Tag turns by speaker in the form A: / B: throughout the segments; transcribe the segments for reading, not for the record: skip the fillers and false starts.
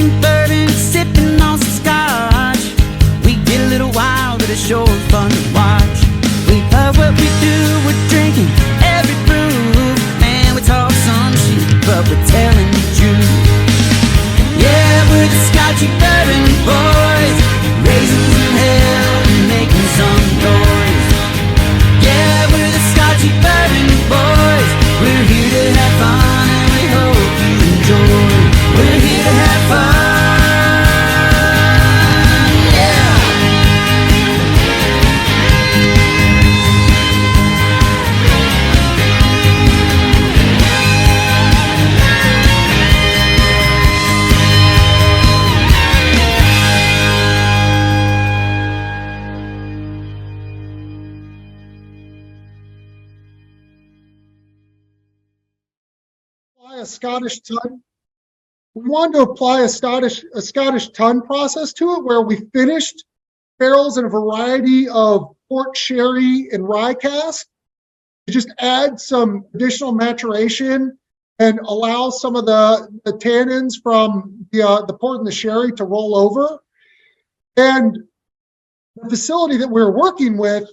A: drinking bourbon, sipping on some scotch. We get a little wild, but it's sure fun to watch. We love what we do, we're drinking every brew. Man, we talk some shit, but we're telling the truth. Yeah, we're the Scotchy Bourbon Boys, raisins in hell and making some noise. Yeah, we're the Scotchy Bourbon Boys. We're here to have fun and we hope you enjoy. We're here to have fun, yeah.
B: A Scottish ton. We wanted to apply a Scottish ton process to it, where we finished barrels in a variety of port, sherry, and rye cask to just add some additional maturation and allow some of the tannins from the port and the sherry to roll over. And the facility that we were working with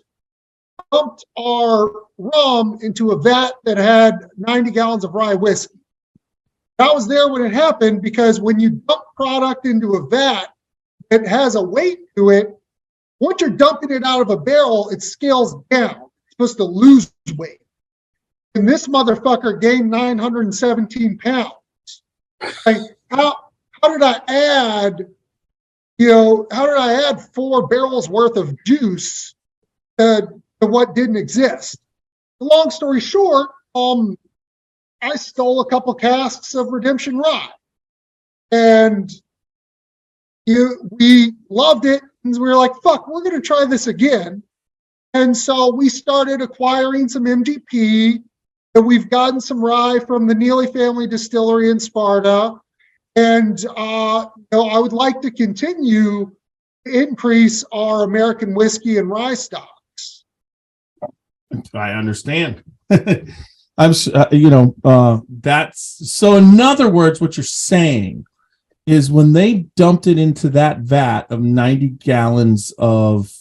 B: dumped our rum into a vat that had 90 gallons of rye whiskey. I was there when it happened, because when you dump product into a vat that has a weight to it, once you're dumping it out of a barrel, it scales down. It's supposed to lose weight. And this motherfucker gained 917 pounds. Like, how did I add, how did I add 4 barrels worth of juice to what didn't exist? Long story short, I stole a couple casks of Redemption Rye, and we loved it. And we were like, fuck, we're going to try this again. And so we started acquiring some MGP, and we've gotten some rye from the Neely family distillery in Sparta. And I would like to continue to increase our American whiskey and rye stocks.
C: I understand. That's so. In other words, what you're saying is when they dumped it into that vat of 90 gallons of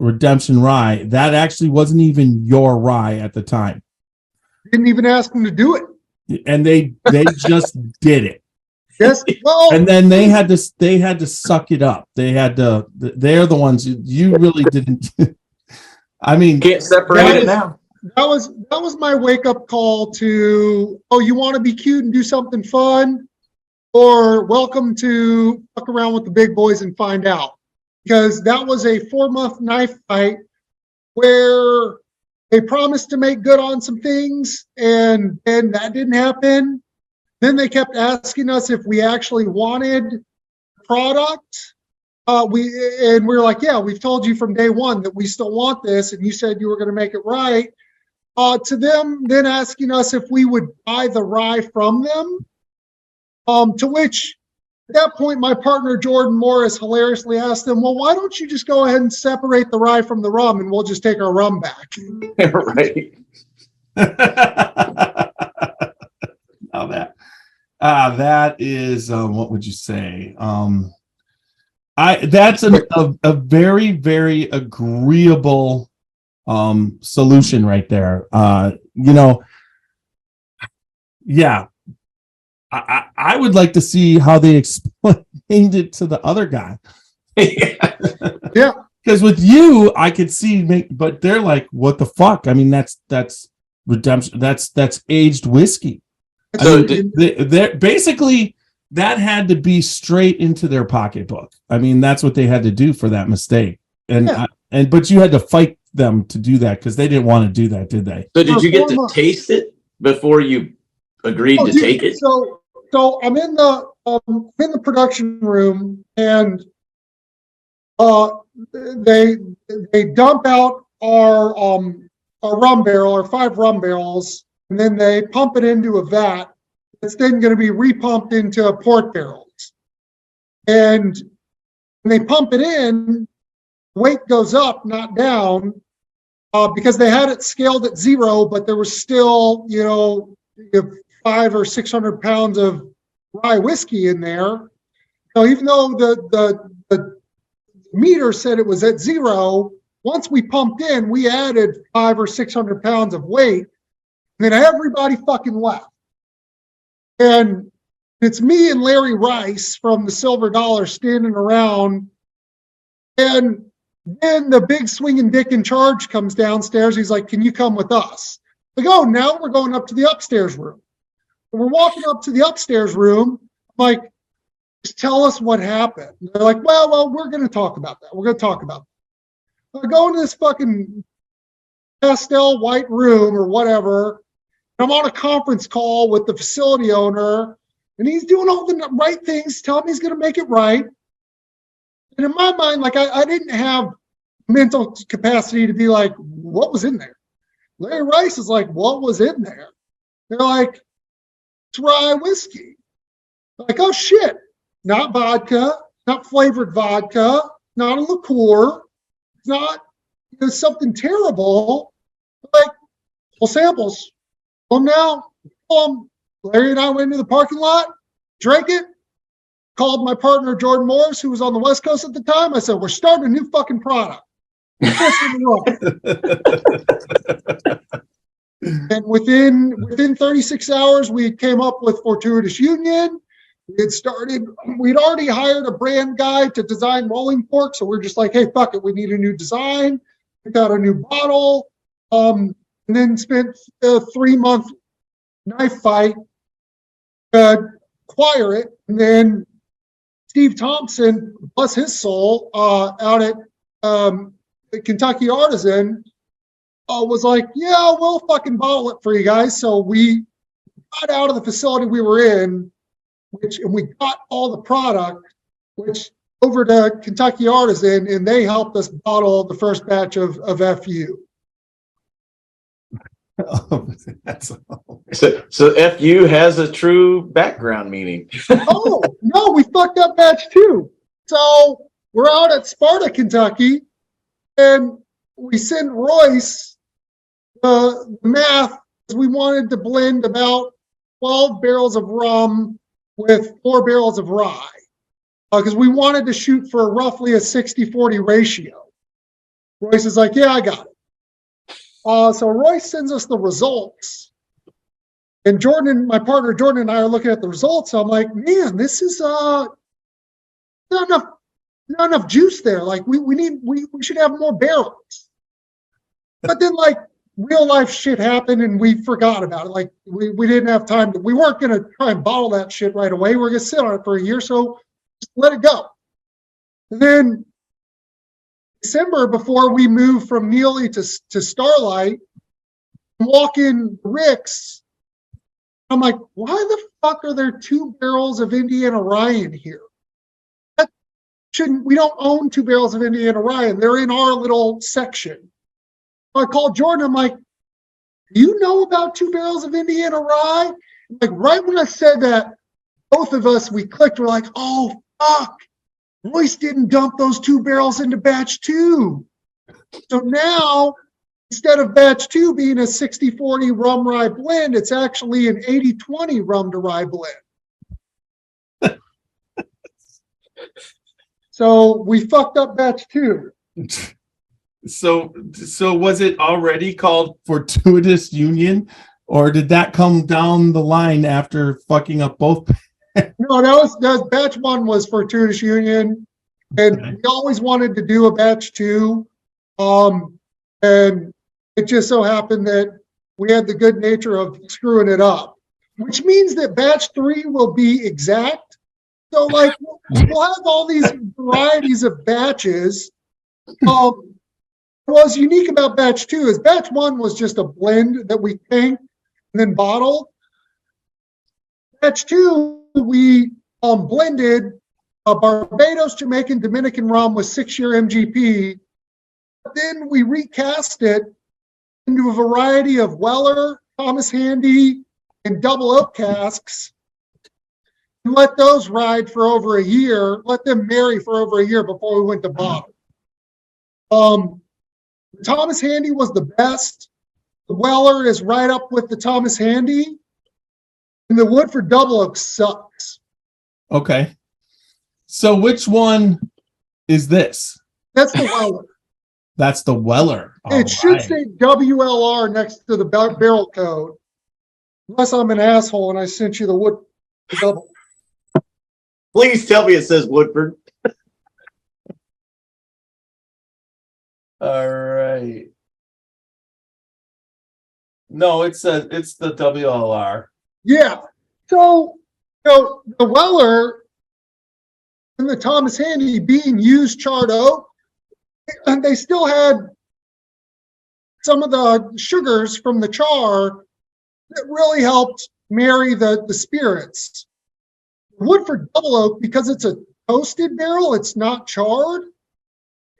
C: Redemption Rye, that actually wasn't even your rye at the time.
B: Didn't even ask them to do it,
C: and they just did it.
B: Yes, well,
C: and then they had to suck it up. They're the ones you really didn't. I mean,
D: can't separate it now.
B: That was my wake up call to, oh, you want to be cute and do something fun, or welcome to fuck around with the big boys and find out. Because that was a 4-month knife fight where they promised to make good on some things, and that didn't happen. Then they kept asking us if we actually wanted product. We were like, yeah, we've told you from day one that we still want this, and you said you were going to make it right. To them then asking us if we would buy the rye from them, to which at that point my partner Jordan Morris hilariously asked them, well, why don't you just go ahead and separate the rye from the rum and we'll just take our rum back.
D: Right.
C: Now that is what would you say? That's a very, very agreeable solution right there. Yeah, I would like to see how they explained it to the other guy.
B: Yeah,
C: because with you, I could see, but they're like, what the fuck? I mean, that's Redemption. That's aged whiskey.
D: So
C: they're basically that had to be straight into their pocketbook. I mean, that's what they had to do for that mistake. And
B: yeah.
C: But you had to fight them to do that because they didn't want to do that, did they?
D: So did you get to taste it before you agreed to take it?
B: So I'm in the production room, and they dump out our rum barrel, or 5 rum barrels, and then they pump it into a vat. It's then going to be repumped into port barrels. And when they pump it in, weight goes up, not down, because they had it scaled at 0, but there was still, 500 or 600 pounds of rye whiskey in there. So even though the meter said it was at 0, once we pumped in, we added 500 or 600 pounds of weight, and then everybody fucking left. And it's me and Larry Rice from the Silver Dollar standing around, and then the big swinging dick in charge comes downstairs. He's like, "Can you come with us?" I go, "Now we're going up to the upstairs room." We're walking up to the upstairs room. I'm like, "Just tell us what happened." And they're like, well, we're going to talk about that. We're going to talk about that. I go into this fucking pastel white room or whatever. I'm on a conference call with the facility owner, and he's doing all the right things, telling me he's going to make it right. And in my mind, like I didn't have mental capacity to be like, what was in there? Larry Rice is like, what was in there? They're like, it's rye whiskey. I'm like, oh shit, not vodka, not flavored vodka, not a liqueur, it's not something terrible. Like, well, samples. Well, now, Larry and I went into the parking lot, drank it, called my partner, Jordan Morris, who was on the West Coast at the time. I said, we're starting a new fucking product. And within 36 hours, we came up with Fortuitous Union. We'd already hired a brand guy to design rolling fork. So we're just like, hey, fuck it. We need a new design. We got a new bottle. And then spent a 3-month knife fight to acquire it. And then Steve Thompson, bless his soul, out at Kentucky Artisan, was like, yeah, we'll fucking bottle it for you guys. So we got out of the facility we were in, and we got all the product, which over to Kentucky Artisan, and they helped us bottle the first batch of FU.
C: Oh, that's
D: So FU has a true background meaning.
B: Oh, no, we fucked up batch 2. So we're out at Sparta, Kentucky, and we sent Royce the math. We wanted to blend about 12 barrels of rum with 4 barrels of rye, because we wanted to shoot for roughly a 60-40 ratio. Royce is like, yeah, I got it. So Royce sends us the results, and my partner Jordan and I are looking at the results. So I'm like, man, this is not enough juice there. Like we should have more barrels. But then like real life shit happened and we forgot about it. Like we didn't have time we weren't going to try and bottle that shit right away. We're going to sit on it for a year. So just let it go. And then December, before we moved from Neely to Starlight, I'm walking Rick's. I'm like, why the fuck are there 2 barrels of Indiana rye in here? We don't own 2 barrels of Indiana rye, and they're in our little section. So I called Jordan. I'm like, do you know about 2 barrels of Indiana rye? Like right when I said that, both of us, we clicked. We're like, oh, fuck. Royce didn't dump those 2 barrels into batch 2. So now, instead of batch 2 being a 60-40 rum rye blend, it's actually an 80-20 rum to rye blend. So we fucked up batch 2.
C: So was it already called Fortuitous Union, or did that come down the line after fucking up both?
B: No, that was batch 1 was Fortuitous Union, and we always wanted to do a batch 2, and it just so happened that we had the good nature of screwing it up, which means that batch 3 will be exact. So like we'll have all these varieties of batches. What's unique about batch 2 is batch 1 was just a blend that we tanked and then bottled. Batch 2, we blended a Barbados, Jamaican, Dominican rum with 6-year MGP. Then we recast it into a variety of Weller, Thomas Handy, and double oak casks. And let those ride for over a year, let them marry for over a year before we went to bottle. Thomas Handy was the best. The Weller is right up with the Thomas Handy. And the Woodford double oak sucks.
C: Okay. So which one is this?
B: That's the Weller.
C: That's the Weller.
B: It should say WLR next to the barrel code. Unless I'm an asshole and I sent you the wood double.
D: Please tell me it says Woodford.
C: All right. No, it's the WLR.
B: Yeah. So, the Weller and the Thomas Handy being used charred oak, and they still had some of the sugars from the char that really helped marry the spirits. Woodford Double Oak, because it's a toasted barrel, it's not charred,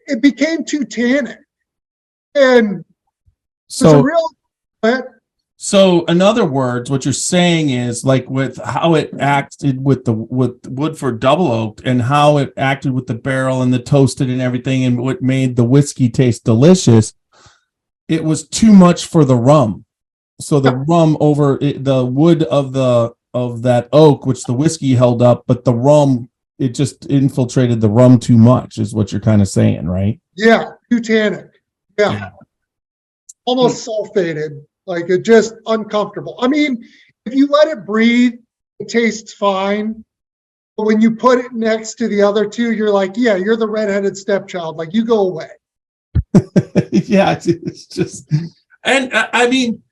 B: it became too tannic. And it's a real...
C: So, in other words, what you're saying is like with how it acted with Woodford Double Oak and how it acted with the barrel and the toasted and everything, and what made the whiskey taste delicious, it was too much for the rum. So the rum over the wood of that oak, which the whiskey held up, but the rum, it just infiltrated the rum too much, is what you're kind of saying, right?
B: Yeah, too tannic. Yeah. Almost sulfated. Like, it just uncomfortable. I mean, if you let it breathe, it tastes fine. But when you put it next to the other two, you're like, yeah, you're the redheaded stepchild. Like, you go away.
C: Yeah, it's just, and I mean,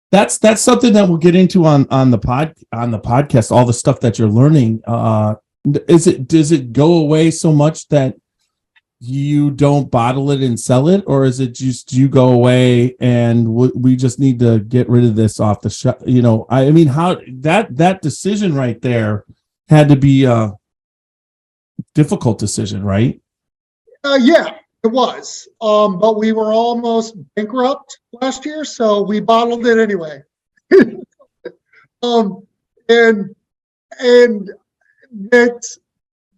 C: that's something that we'll get into on the podcast. All the stuff that you're learning. Does it go away so much that you don't bottle it and sell it, or is it just you go away and we just need to get rid of this off the shelf? You know, I mean, how that decision right there had to be a difficult decision, right?
B: Yeah, it was. But we were almost bankrupt last year, so we bottled it anyway. And that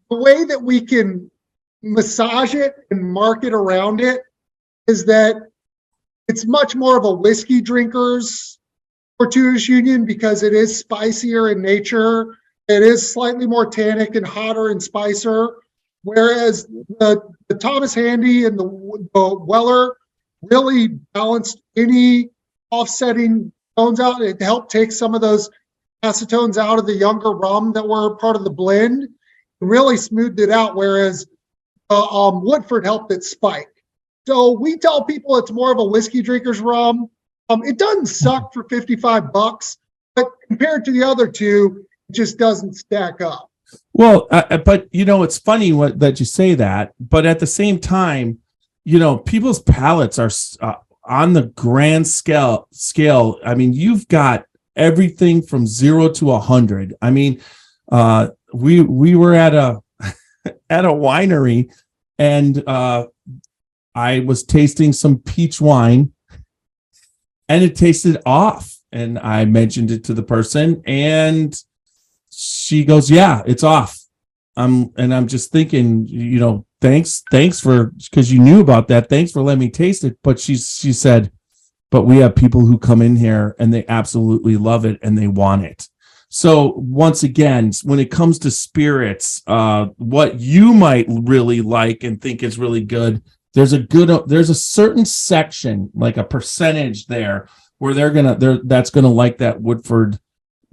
B: the way that we can massage it and market around it is that it's much more of a whiskey drinkers Fortuitous Union, because it is spicier in nature. It is slightly more tannic and hotter and spicier, whereas the Thomas Handy and the Weller really balanced any offsetting tones out. It helped take some of those acetones out of the younger rum that were part of the blend, and really smoothed it out, whereas Woodford helped it spike. So we tell people it's more of a whiskey drinker's rum. It doesn't suck for $55, but compared to the other two, it just doesn't stack up.
C: Well, but you know, it's funny that you say that, but at the same time, you know, people's palates are on the grand scale. I mean, you've got everything from 0 to 100. I mean, we were at a winery, and I was tasting some peach wine, and it tasted off. And I mentioned it to the person, and she goes, "Yeah, it's off." I'm just thinking, you know, thanks for, because you knew about that. Thanks for letting me taste it. But she said, "But we have people who come in here and they absolutely love it and they want it." So once again, when it comes to spirits, what you might really like and think is really good, there's a certain section, like a percentage there, where that's gonna like that Woodford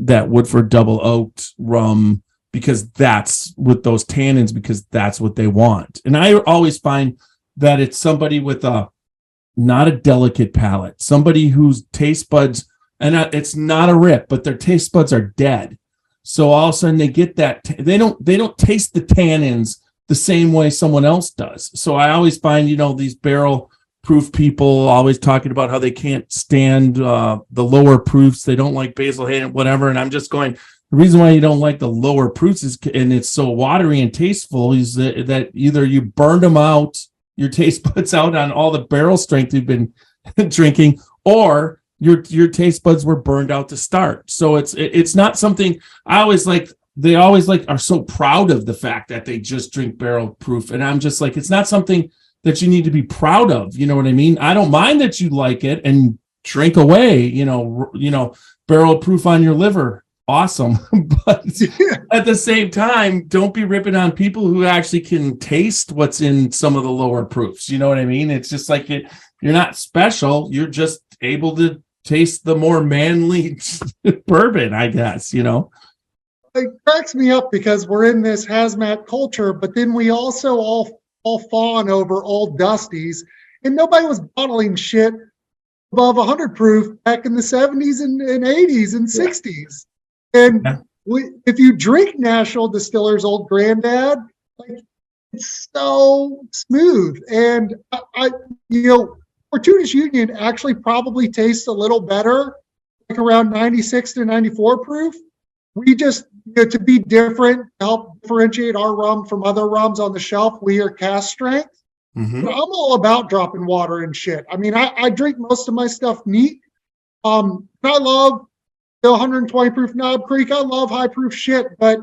C: Double Oaked rum, because that's with those tannins, because that's what they want. And I always find that it's somebody with not a delicate palate, somebody whose taste buds, and it's not a rip, but their taste buds are dead. So all of a sudden they get that, they don't taste the tannins the same way someone else does. So I always find, you know, these barrel proof people always talking about how they can't stand the lower proofs. They don't like Basil Hayden, whatever. And I'm just going, the reason why you don't like the lower proofs is, and it's so watery and tasteful, is that either you burned them out, your taste buds out on all the barrel strength you've been drinking, or your taste buds were burned out to start. So it's not something I always like. They always are so proud of the fact that they just drink barrel proof. And I'm just like, it's not something that you need to be proud of. You know what I mean? I don't mind that you like it and drink away, you know, barrel proof on your liver awesome. But at the same time, don't be ripping on people who actually can taste what's in some of the lower proofs. You know what I mean? It's just like you're not special. You're just able to taste the more manly bourbon, I guess, you know?
B: It cracks me up because we're in this hazmat culture, but then we also all fawn over old Dusties, and nobody was bottling shit above 100 proof back in the 70s and 80s and 60s. And if you drink National Distiller's Old Granddad, like, it's so smooth. And Fortuitous Union actually probably tastes a little better, like around 96 to 94 proof. We just, to be different, help differentiate our rum from other rums on the shelf, we are cask strength.
C: Mm-hmm.
B: But I'm all about dropping water and shit. I mean, I drink most of my stuff neat. I love the 120 proof Knob Creek. I love high proof shit, but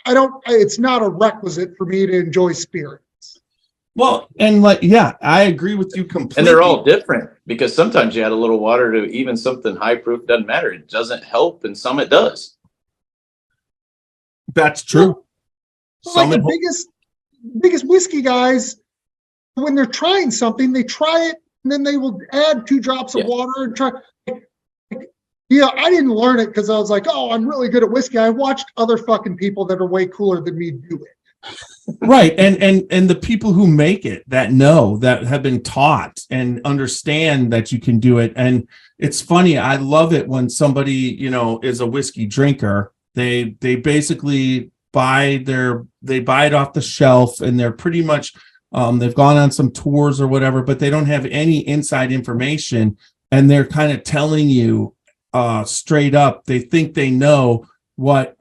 B: it's not a requisite for me to enjoy spirits.
C: Well, and I agree with you completely.
D: And they're all different, because sometimes you add a little water to even something high proof, doesn't matter. It doesn't help, and some it does.
C: That's true.
B: Like the biggest whiskey guys, when they're trying something, they try it and then they will add 2 drops of water and try. I didn't learn it because I was like, oh, I'm really good at whiskey. I watched other fucking people that are way cooler than me do it.
C: Right. And the people who make it, that have been taught and understand that you can do it. And it's funny, I love it when somebody, is a whiskey drinker. They basically buy it off the shelf, and they're pretty much they've gone on some tours or whatever, but they don't have any inside information, and they're kind of telling you straight up. They think they know what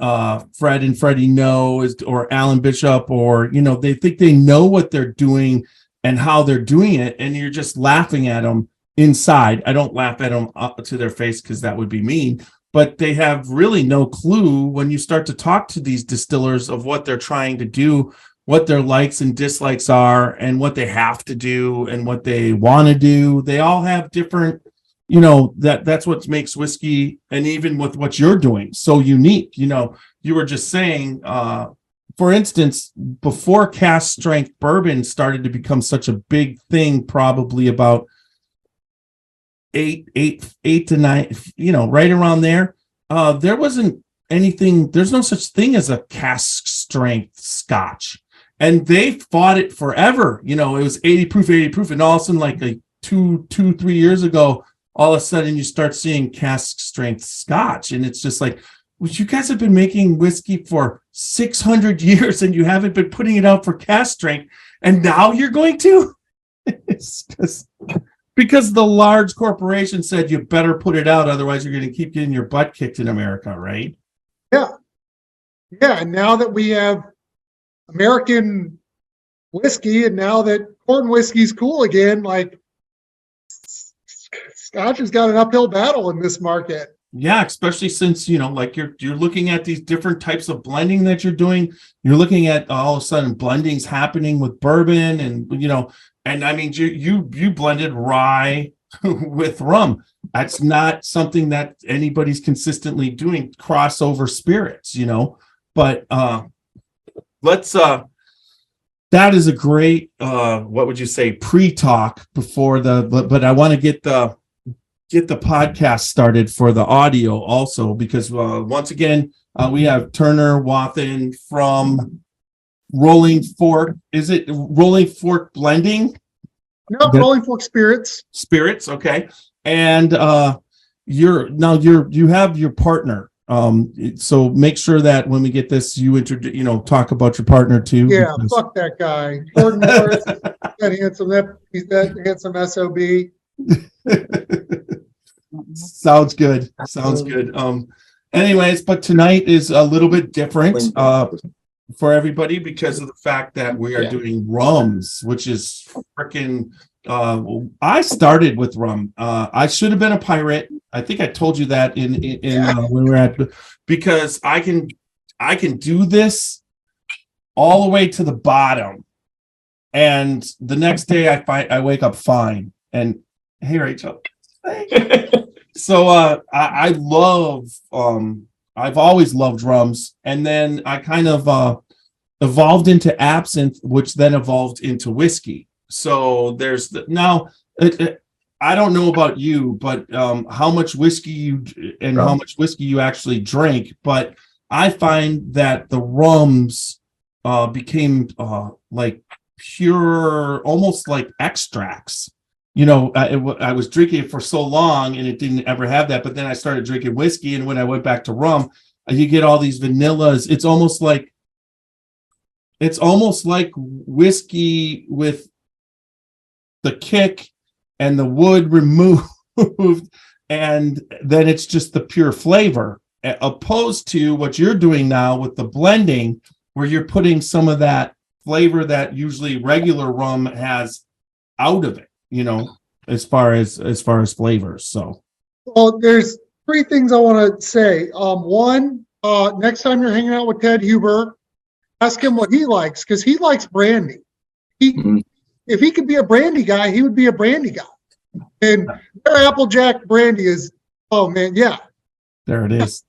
C: Fred and Freddie know or Alan Bishop, or they think they know what they're doing and how they're doing it, and you're just laughing at them inside. I don't laugh at them up to their face because that would be mean, but they have really no clue when you start to talk to these distillers of what they're trying to do, what their likes and dislikes are, and what they have to do and what they want to do. They all have different, that's what makes whiskey, and even with what you're doing, so unique. You were just saying, for instance, before cask strength bourbon started to become such a big thing, probably about 8 to 9, right around there, there wasn't anything. There's no such thing as a cask strength Scotch, and they fought it forever. It was 80 proof, and all of a sudden, like 2-3 years ago, all of a sudden you start seeing cask strength Scotch, and it's just like, well, you guys have been making whiskey for 600 years and you haven't been putting it out for cask strength, and now you're going to? It's just because the large corporation said you better put it out, otherwise you're going to keep getting your butt kicked in America, right?
B: Yeah. And now that we have American whiskey, and now that corn whiskey's cool again, like, Scotch has got an uphill battle in this market.
C: Yeah, especially since, like you're looking at these different types of blending that you're doing. You're looking at all of a sudden blendings happening with bourbon, and and I mean, you blended rye with rum. That's not something that anybody's consistently doing, crossover spirits, but let's that is a great what would you say, pre-talk before but I want to get the podcast started for the audio also, because once again we have Turner Wathen from Rolling Fork. Is it Rolling Fork Blending?
B: No, Rolling Fork Spirits. Okay. And you have your partner. So make sure that when we get this, you talk about your partner too. Yeah, fuck that guy. Gordon Morris, he's that handsome SOB.
C: Sounds good. Anyways, but tonight is a little bit different for everybody because of the fact that we are doing rums, which is freaking I started with rum. I should have been a pirate. I think I told you that in when we were at, because I can do this all the way to the bottom, and the next day I wake up fine. And hey, Rachel. So I love I've always loved rums, and then I kind of evolved into absinthe, which then evolved into whiskey. So there's now I don't know about you, but how much whiskey you and how much whiskey you actually drink, but I find that the rums became like pure, almost like extracts. I was drinking it for so long and it didn't ever have that. But then I started drinking whiskey, and when I went back to rum, you get all these vanillas. It's almost like whiskey with the kick and the wood removed, and then it's just the pure flavor, opposed to what you're doing now with the blending, where you're putting some of that flavor that usually regular rum has out of it, as far as flavors. So,
B: well, there's three things I want to say. One, next time you're hanging out with Ted Huber, ask him what he likes, because he likes brandy. If he could be a brandy guy, he would be a brandy guy. And their Applejack brandy is, oh man, yeah.
C: There it is.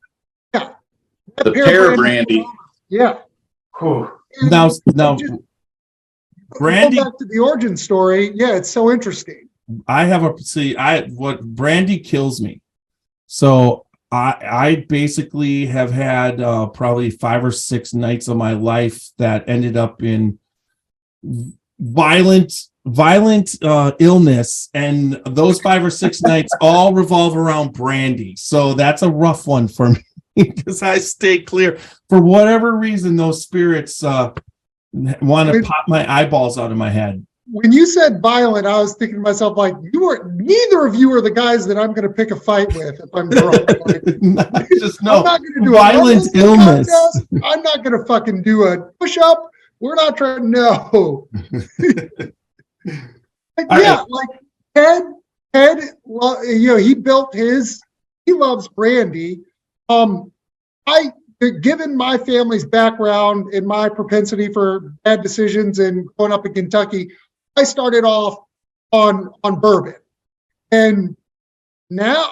B: Yeah.
D: The pear brandy.
B: Yeah.
C: Now, brandy.
B: Back to the origin story. Yeah, it's so interesting.
C: What brandy kills me. So I basically have had probably 5 or 6 nights of my life that ended up in violent illness, and those 5 or 6 nights all revolve around brandy. So that's a rough one for me because I stay clear. For whatever reason, those spirits want to pop my eyeballs out of my head.
B: When you said violent, I was thinking to myself, like, neither of you are the guys that I'm going to pick a fight with if I'm drunk. Like,
C: just no.
B: I'm not going to do
C: violent illness.
B: Contest. I'm not going to fucking do a push-up. We're not trying to know. Yeah, like Ted, he built his. He loves brandy. Given my family's background and my propensity for bad decisions and growing up in Kentucky, I started off on bourbon, and now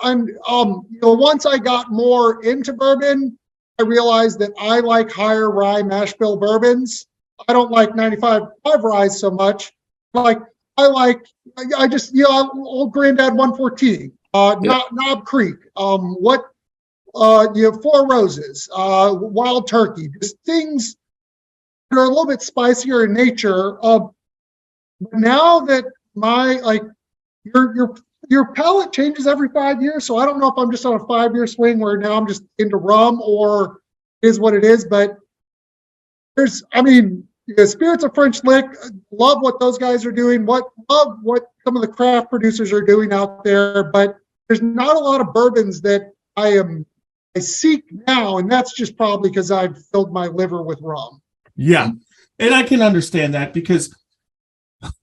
B: once I got more into bourbon, I realized that I like higher rye mash bill bourbons. I don't like 95.5 rye so much. Old Granddad 114, Knob Creek, Four Roses, Wild Turkey, just things that are a little bit spicier in nature. Now that your palate changes every 5 years, so I don't know if I'm just on a 5-year swing where now I'm just into rum or is what it is, but Spirits of French Lick, love what those guys are doing, love what some of the craft producers are doing out there, but there's not a lot of bourbons that I seek now, and that's just probably because I've filled my liver with rum.
C: Yeah, and I can understand that because,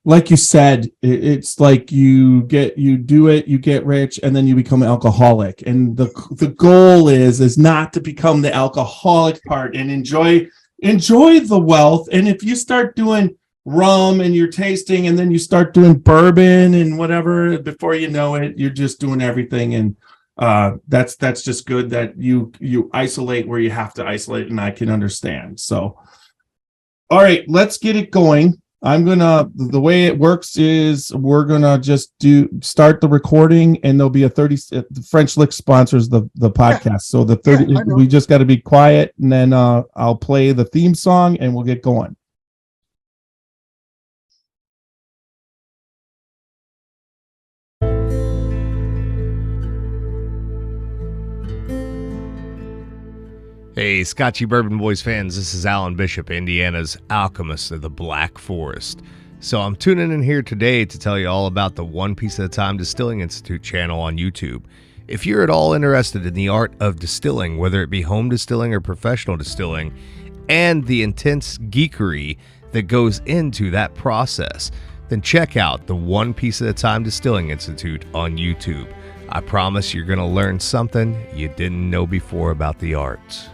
C: like you said, it's like you get rich, and then you become an alcoholic, and the goal is not to become the alcoholic part and enjoy the wealth. And if you start doing rum and you're tasting, and then you start doing bourbon and whatever, before you know it, you're just doing everything. And that's just good that you isolate where you have to isolate, and I can understand. So, all right, let's get it going. The way it works is we're gonna just start the recording, and there'll be a 30. The French Lick sponsors the podcast, so the 30. We just got to be quiet, and then I'll play the theme song, and we'll get going.
E: Hey, Scotchy Bourbon Boys fans, this is Alan Bishop, Indiana's alchemist of the Black Forest. So I'm tuning in here today to tell you all about the One Piece at a Time Distilling Institute channel on YouTube. If you're at all interested in the art of distilling, whether it be home distilling or professional distilling, and the intense geekery that goes into that process, then check out the One Piece at a Time Distilling Institute on YouTube. I promise you're going to learn something you didn't know before about the arts.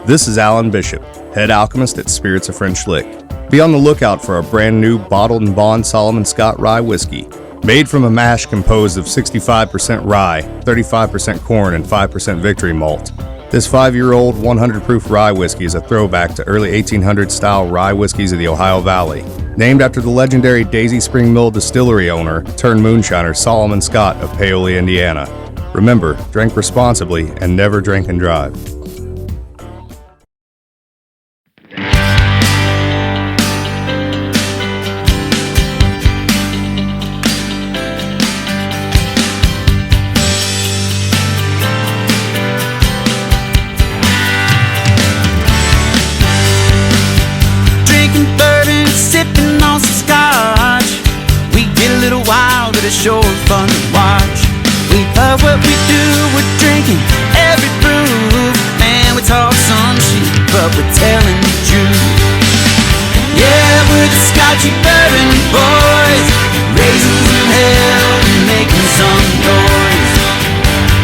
F: This is Alan Bishop, head alchemist at Spirits of French Lick. Be on the lookout for a brand new bottled and bond Solomon Scott rye whiskey. Made from a mash composed of 65% rye, 35% corn, and 5% victory malt. This 5-year-old 100 proof rye whiskey is a throwback to early 1800s style rye whiskeys of the Ohio Valley. Named after the legendary Daisy Spring Mill distillery owner turned moonshiner Solomon Scott of Paoli, Indiana. Remember, drink responsibly and never drink and drive.
A: Drinking bourbon, sipping on some scotch. We get a little wild, but it's sure fun to watch. We love what we do, we're drinking every brew. Man, we talk some shit, but we're telling the truth. Yeah, we're the Scotchy Bourbon Boys, raisins in hell and making some noise.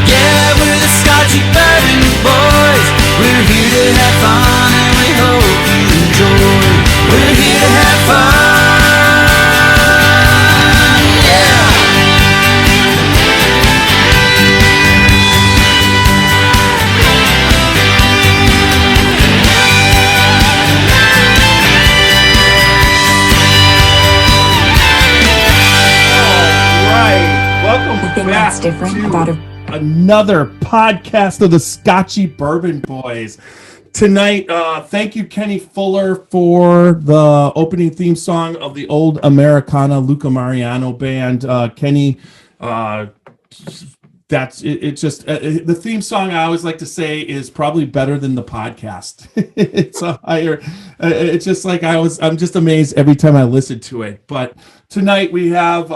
A: Yeah, we're the Scotchy Bourbon Boys. We're here to have fun and we hope you enjoy. We're here to have fun, yeah.
C: Welcome
G: The thing
C: back
G: that's different
C: to
G: about
C: another podcast of the Scotchy Bourbon Boys. Tonight, thank you, Kenny Fuller, for the opening theme song of the Old Americana Luca Mariano band. Kenny, that's it. It's just the theme song. I always like to say is probably better than the podcast. It's a higher. It's just like I'm just amazed every time I listen to it. But tonight we have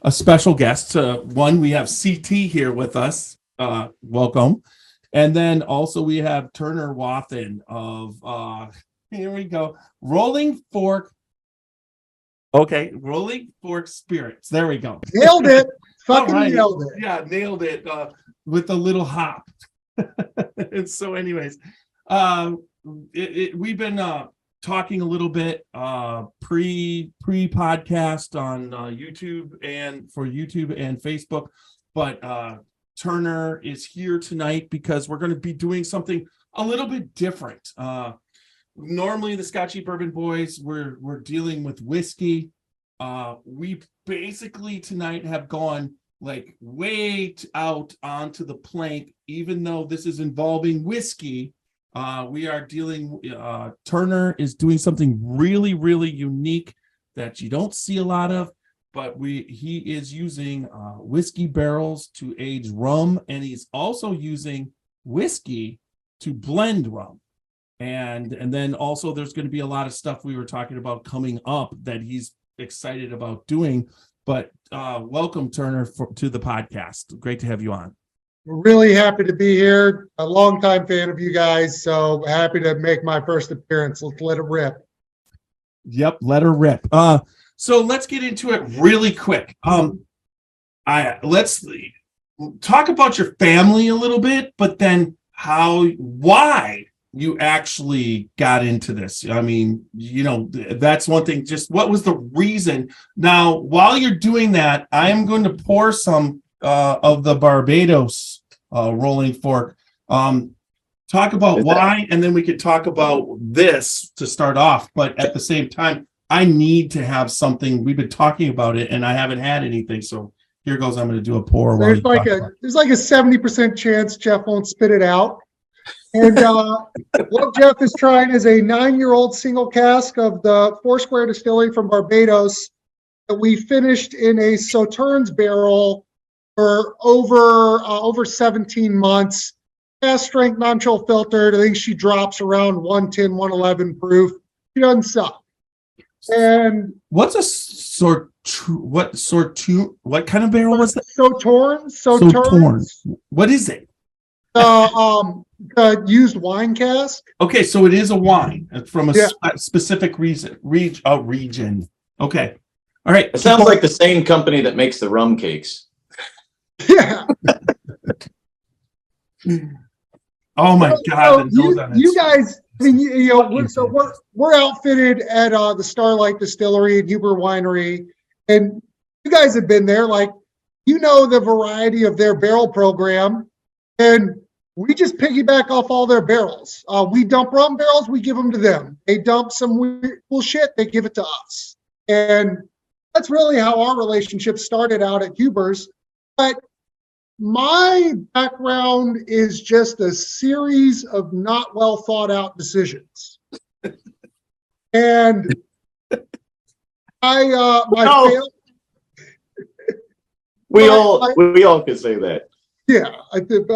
C: a special guest. One, we have CT here with us. Welcome. And then also we have Turner Wathen of here we go. Rolling Fork. Okay, Rolling Fork Spirits. There we go.
B: Nailed it. Fucking
C: All right.
B: nailed it.
C: Yeah, nailed it with a little hop. And so, anyways, we've been talking a little bit pre-podcast on YouTube and for YouTube and Facebook, but Turner is here tonight because we're going to be doing something a little bit different. Normally, the Scotchy Bourbon Boys, we're dealing with whiskey. We basically tonight have gone like way out onto the plank, even though this is involving whiskey. We are dealing, Turner is doing something really, really unique that you don't see a lot of, but he is using whiskey barrels to age rum, and he's also using whiskey to blend rum. And then also there's going to be a lot of stuff we were talking about coming up that he's excited about doing. But welcome, Turner, to the podcast. Great to have you on.
B: We're really happy to be here. A longtime fan of you guys, so happy to make my first appearance. Let's let it rip.
C: Yep, let her rip. So let's get into it really quick. Let's talk about your family a little bit, but then why you actually got into this. I mean, that's one thing. Just what was the reason? Now, while you're doing that, I am going to pour some of the Barbados Rolling Fork. Talk about why, and then we could talk about this to start off. But at the same time, I need to have something. We've been talking about it, and I haven't had anything. So here goes. I'm going to do a pour.
B: There's like a 70% chance Jeff won't spit it out. And what Jeff is trying is a 9-year-old single cask of the Foursquare Distillery from Barbados that we finished in a Sauternes barrel for over 17 months. Fast strength, non-chill filtered. I think she drops around 110, 111 proof. She doesn't suck. And
C: what's a what kind of barrel was that?
B: Sauternes.
C: What is it?
B: The used wine cask.
C: Okay, so it is a wine from a specific region. Okay, all right.
D: It sounds like the same company that makes the rum cakes.
B: Yeah.
C: Oh my God!
B: So you guys I mean, we're outfitted at the Starlight Distillery and Huber Winery, and you guys have been there. Like, the variety of their barrel program, and we just piggyback off all their barrels. We dump rum barrels, we give them to them. They dump some weird, cool shit, they give it to us, and that's really how our relationship started out at Huber's. But my background is just a series of not well thought out decisions. And
D: we all could say that.
B: Yeah, I think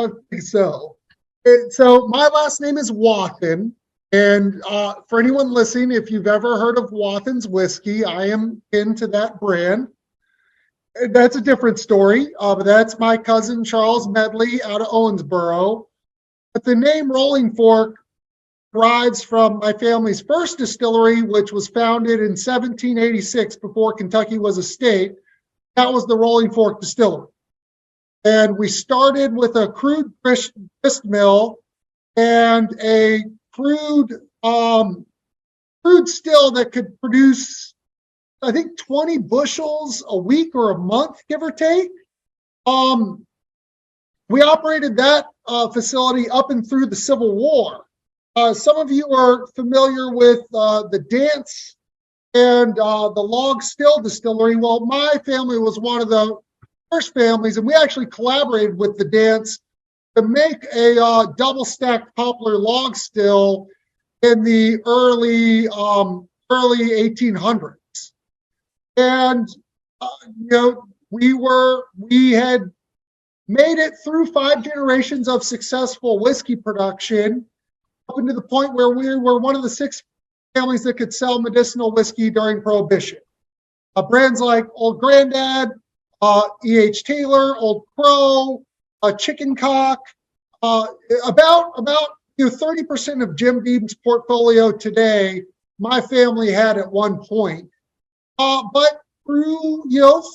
B: so. And so my last name is Wathen. And for anyone listening, if you've ever heard of Wathen's whiskey, I am into that brand. That's a different story, but that's my cousin Charles Medley out of Owensboro. But the name Rolling Fork derives from my family's first distillery, which was founded in 1786 before Kentucky was a state. That was the Rolling Fork Distillery. And we started with a crude grist mill and a crude still that could produce, I think, 20 bushels a week or a month, give or take. We operated that facility up and through the Civil War. Some of you are familiar with the Dance and the Log Still Distillery. Well, my family was one of the first families, and we actually collaborated with the Dance to make a double stacked poplar log still in the early 1800s. And we had made it through 5 generations of successful whiskey production, up into the point where we were one of the 6 families that could sell medicinal whiskey during Prohibition. Brands like Old Grandad, E.H. Taylor, Old Crow, Chicken Cock. About 30% of Jim Beam's portfolio today, my family had at one point. But through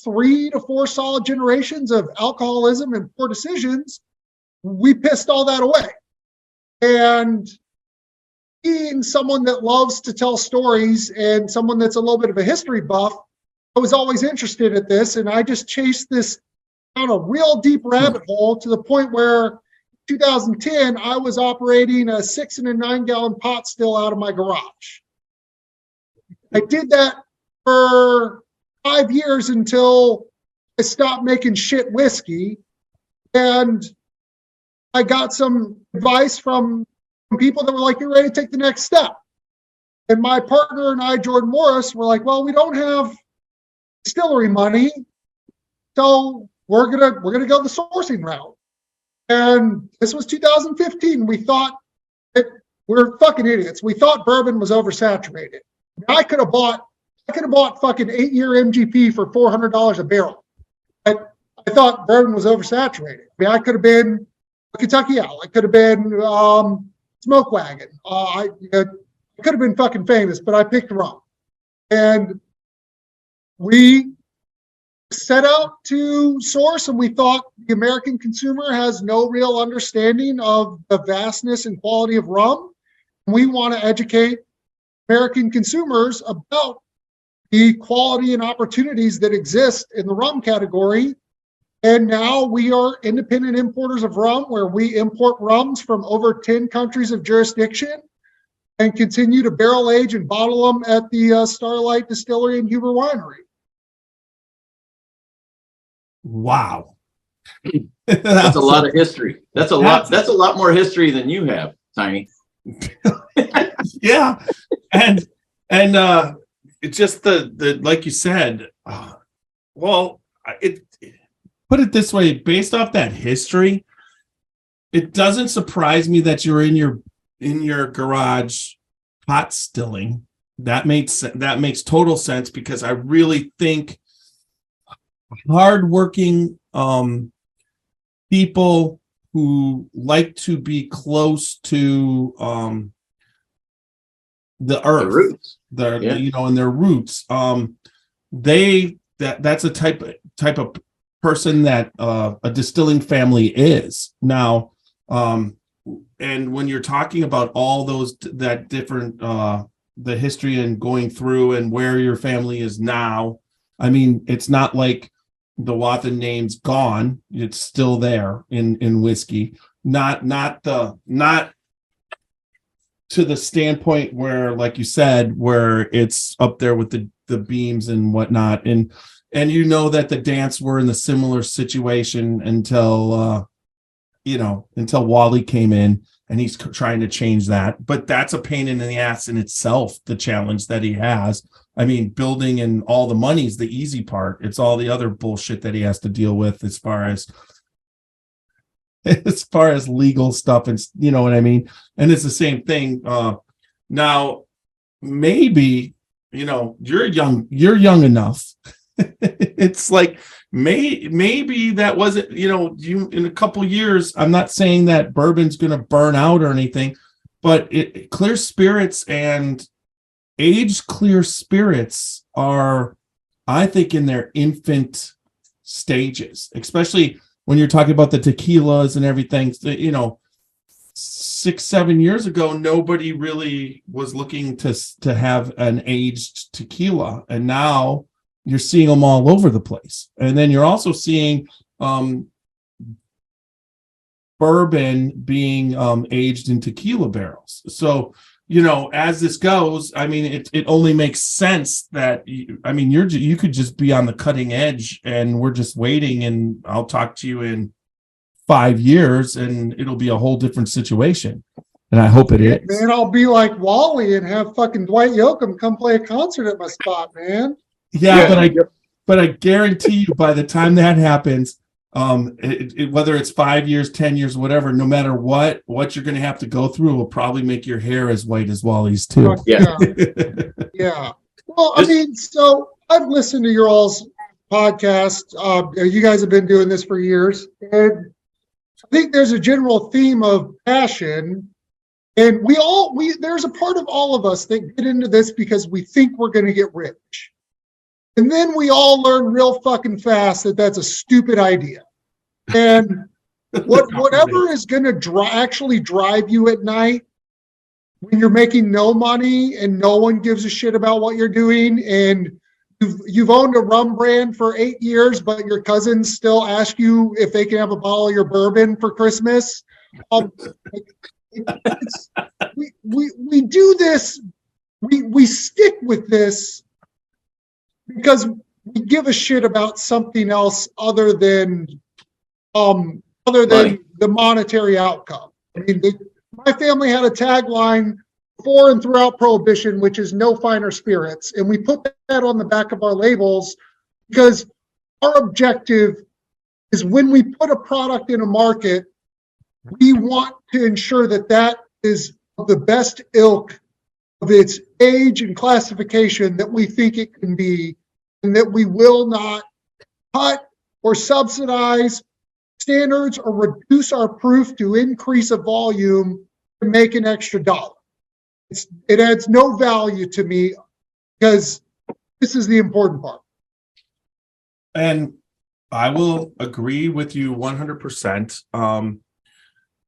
B: 3 to 4 solid generations of alcoholism and poor decisions, we pissed all that away. And being someone that loves to tell stories and someone that's a little bit of a history buff, I was always interested in this, and I just chased this down a real deep rabbit hole to the point where 2010 I was operating a 6 and a 9 gallon pot still out of my garage. I did that for 5 years until I stopped making shit whiskey, and I got some advice from people that were like, "You're ready to take the next step." And my partner and I, Jordan Morris, were like, "Well, we don't have distillery money, so we're gonna go the sourcing route." And this was 2015. We thought we're fucking idiots. We thought bourbon was oversaturated. I could have bought fucking 8-year MGP for $400 a barrel. I thought bourbon was oversaturated. I mean, I could have been a Kentucky Owl. I could have been Smoke Wagon. I could have been fucking famous, but I picked rum. And we set out to source, and we thought the American consumer has no real understanding of the vastness and quality of rum. We want to educate American consumers about the quality and opportunities that exist in the rum category. And now we are independent importers of rum, where we import rums from over 10 countries of jurisdiction and continue to barrel age and bottle them at the Starlight Distillery and Huber Winery.
C: Wow.
D: That's a lot of history. That's a lot more history than you have, Tiny.
C: Yeah. And it's just the like you said, put it this way, based off that history, it doesn't surprise me that you're in your garage pot stilling. That makes total sense, because I really think hardworking people who like to be close to the earth,
D: the roots,
C: and their roots. That's a type of person that a distilling family is. Now, and when you're talking about all those that different the history and going through and where your family is now, I mean, it's not like the Wathen name's gone. It's still there in whiskey. Not to the standpoint where, like you said, where it's up there with the beams and whatnot. And you know that the Dance were in the similar situation until until Wally came in, and he's trying to change that. But that's a pain in the ass in itself, the challenge that he has. I mean, building and all the money's the easy part. It's all the other bullshit that he has to deal with as far as legal stuff, and you know what I mean? And it's the same thing. Now, maybe, you're young enough. It's like, maybe that wasn't, you in a couple years. I'm not saying that bourbon's going to burn out or anything, but clear spirits and aged clear spirits are, I think, in their infant stages, especially when you're talking about the tequilas and everything. 6-7 years ago, nobody really was looking to have an aged tequila, and now you're seeing them all over the place. And then you're also seeing bourbon being aged in tequila barrels. So, as this goes, I mean, it only makes sense that, you could just be on the cutting edge, and we're just waiting, and I'll talk to you in 5 years and it'll be a whole different situation. And I hope it is.
B: Man, I'll be like Wally and have fucking Dwight Yoakam come play a concert at my spot, man.
C: Yeah. But I guarantee you, by the time that happens, whether it's 5 years, 10 years, whatever, no matter what you're going to have to go through will probably make your hair as white as Wally's too.
B: Yeah. Yeah. Well, I mean, so I've listened to your all's podcast. You guys have been doing this for years, and I think there's a general theme of passion. And there's a part of all of us that get into this because we think we're going to get rich. And then we all learn real fucking fast that that's a stupid idea. And whatever is going to actually drive you at night when you're making no money and no one gives a shit about what you're doing, and you've owned a rum brand for 8 years, but your cousins still ask you if they can have a bottle of your bourbon for Christmas. We do this. We stick with this because we give a shit about something else other than the monetary outcome. I mean, my family had a tagline before and throughout Prohibition, which is "No finer spirits," and we put that on the back of our labels because our objective is, when we put a product in a market, we want to ensure that is of the best ilk of its age and classification that we think it can be, and that we will not cut or subsidize standards or reduce our proof to increase a volume to make an extra dollar. It adds no value to me, because this is the important part.
C: And I will agree with you 100%.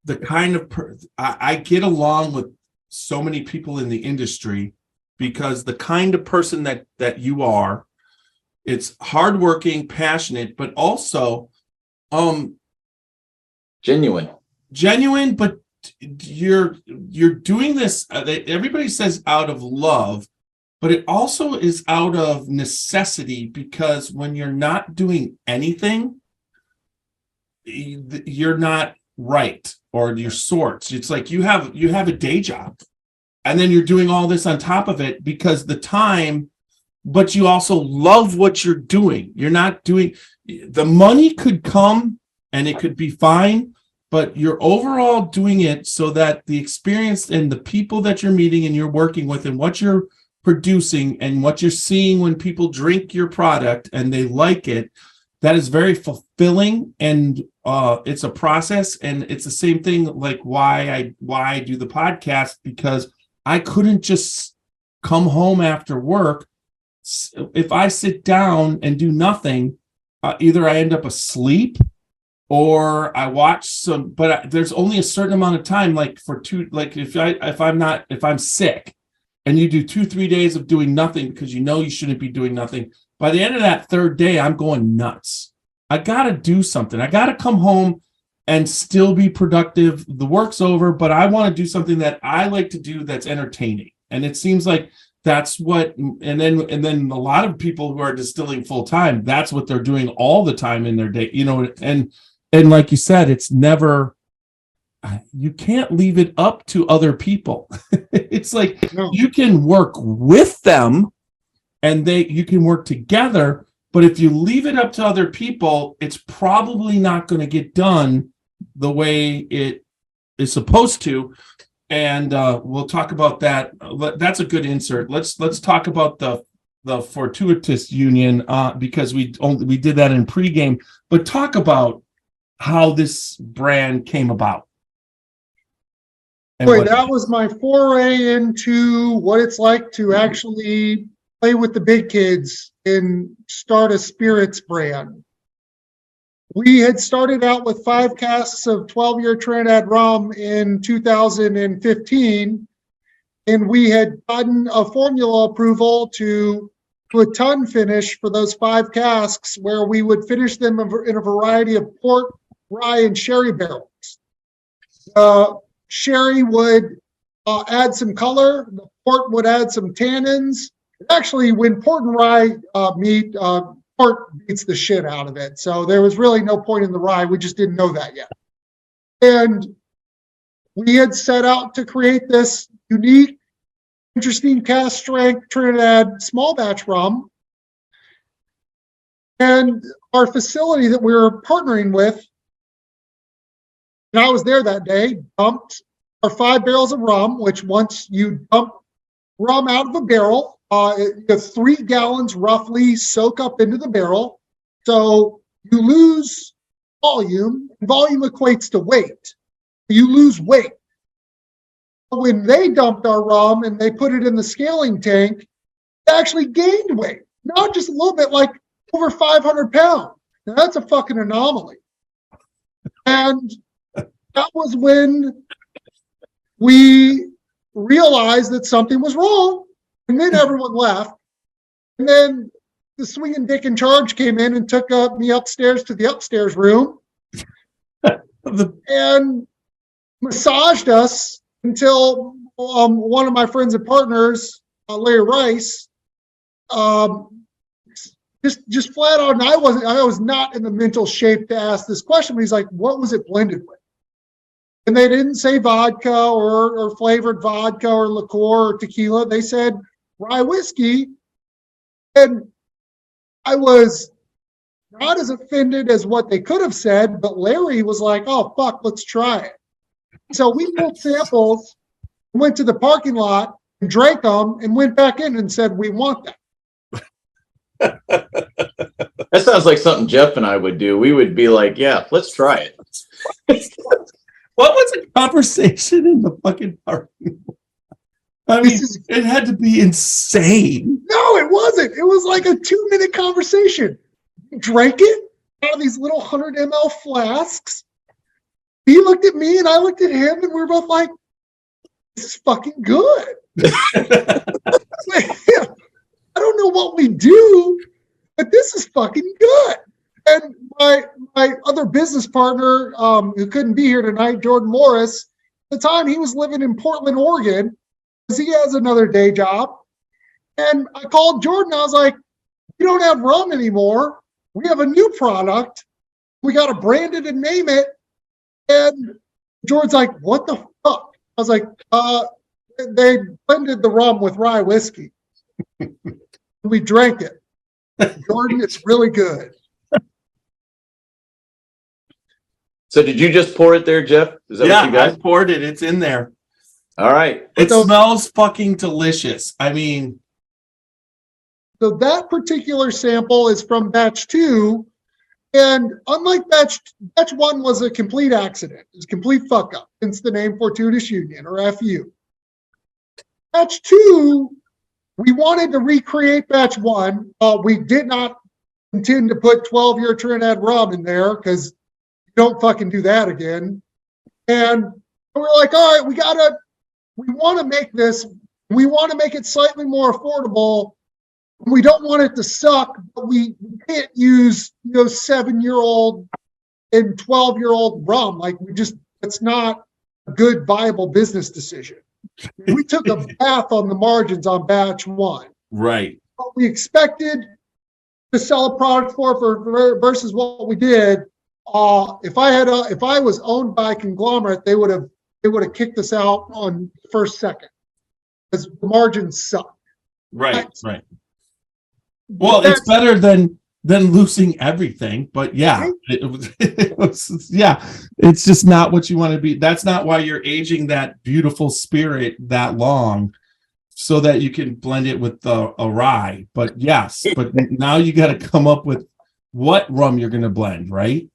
C: The kind of I get along with so many people in the industry because the kind of person that you are, it's hardworking, passionate, but also genuine, but you're doing this, everybody says out of love, but it also is out of necessity, because when you're not doing anything, you're not right, or your sorts. It's like you have a day job, and then you're doing all this on top of it because the time, but you also love what you're doing. You're not doing, the money could come and it could be fine, but you're overall doing it so that the experience and the people that you're meeting and you're working with and what you're producing and what you're seeing when people drink your product and they like it, that is very fulfilling. And it's a process. And it's the same thing like why I do the podcast, because I couldn't just come home after work. If I sit down and do nothing, either I end up asleep or I watch some, but there's only a certain amount of time, like if I'm sick and you do 2-3 days of doing nothing because you shouldn't be doing nothing. By the end of that third day, I'm going nuts. I got to do something. I got to come home and still be productive. The work's over, but I want to do something that I like to do that's entertaining. And it seems like that's what, and then a lot of people who are distilling full time, that's what they're doing all the time in their day, and like you said, it's never, you can't leave it up to other people. It's like you can work with them and you can work together, but if you leave it up to other people, it's probably not going to get done the way it is supposed to. And we'll talk about that. That's a good insert. Let's talk about the Fortuitous union because we did that in pregame. But talk about how this brand came about.
B: Boy, that was my foray into what it's like to actually play with the big kids and start a spirits brand. We had started out with 5 casks of 12-year Trinidad rum in 2015, and we had gotten a formula approval to a ton finish for those 5 casks, where we would finish them in a variety of port, rye, and sherry barrels. Sherry would add some color. The port would add some tannins. Actually, when port and rye meet, port beats the shit out of it. So there was really no point in the rye. We just didn't know that yet. And we had set out to create this unique, interesting cask strength Trinidad small batch rum. And our facility that we were partnering with, and I was there that day, dumped our 5 barrels of rum, which once you dump rum out of a barrel, the 3 gallons roughly soak up into the barrel. So you lose volume, and volume equates to weight. You lose weight. When they dumped our rum and they put it in the scaling tank, they actually gained weight, not just a little bit, like over 500 pounds. Now that's a fucking anomaly. And that was when we realized that something was wrong. And then everyone left. And then the swinging dick in charge came in and took me upstairs to the upstairs room and massaged us until one of my friends and partners, Larry Rice, just flat out, and I was not in the mental shape to ask this question, but he's like, what was it blended with? And they didn't say vodka or flavored vodka or liqueur or tequila. They said rye whiskey. And I was not as offended as what they could have said, but Larry was like, oh, fuck, let's try it. So we pulled samples, went to the parking lot and drank them and went back in and said, we want that.
D: That sounds like something Jeff and I would do. We would be like, yeah, let's try it.
C: What was the conversation in the fucking parking lot? I mean, it had to be insane.
B: No, it wasn't. It was like a 2-minute conversation. We drank it out of these little 100 ml flasks. He looked at me and I looked at him, and we were both like, this is fucking good. I don't know what we do, but this is fucking good. And my other business partner, who couldn't be here tonight, Jordan Morris, at the time he was living in Portland, Oregon, because he has another day job. And I called Jordan. I was like, we don't have rum anymore. We have a new product. We got to brand it and name it. And Jordan's like, what the fuck? I was like, they blended the rum with rye whiskey. We drank it. Jordan, it's really good.
D: So did you just pour it there, Jeff? Is that what you guys?
C: I poured it. It's in there.
D: All right.
C: It smells fucking delicious. I mean,
B: so that particular sample is from batch 2. And unlike batch 1 was a complete accident. It's a complete fuck up, hence the name Fortuitous Union, or FU. Batch 2, we wanted to recreate batch 1. We did not intend to put 12-year Trinidad rum in there because don't fucking do that again. And we're like, all right, we want to make this, we want to make it slightly more affordable. We don't want it to suck, but we can't use 7-year-old and 12-year-old rum. Like it's not a good viable business decision. We took a bath on the margins on batch 1.
C: Right.
B: What we expected to sell a product for versus what we did. If I was owned by a conglomerate, they would have kicked us out on first second because the margins suck.
C: Right. Well, it's better than losing everything, but yeah, it was yeah, it's just not what you want to be. That's not why you're aging that beautiful spirit that long, so that you can blend it with a rye. But yes, but now you got to come up with what rum you're going to blend, right?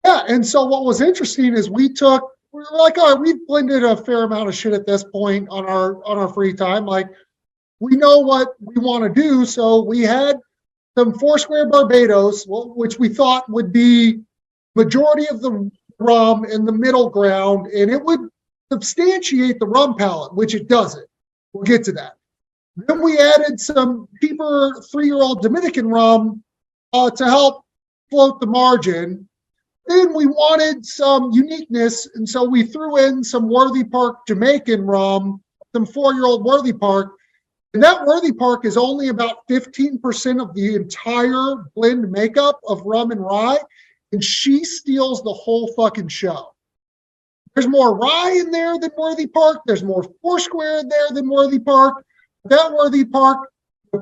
B: Yeah, and so what was interesting is we were like, all right, we've blended a fair amount of shit at this point on our free time. Like, we know what we want to do, so we had some Foursquare Barbados, which we thought would be majority of the rum in the middle ground, and it would substantiate the rum palate, which it doesn't. We'll get to that. Then we added some cheaper 3-year-old Dominican rum to help float the margin. Then we wanted some uniqueness, and so we threw in some Worthy Park Jamaican rum, some 4-year-old Worthy Park. And that Worthy Park is only about 15% of the entire blend makeup of rum and rye, and she steals the whole fucking show. There's more rye in there than Worthy Park. There's more Foursquare in there than Worthy Park. That Worthy Park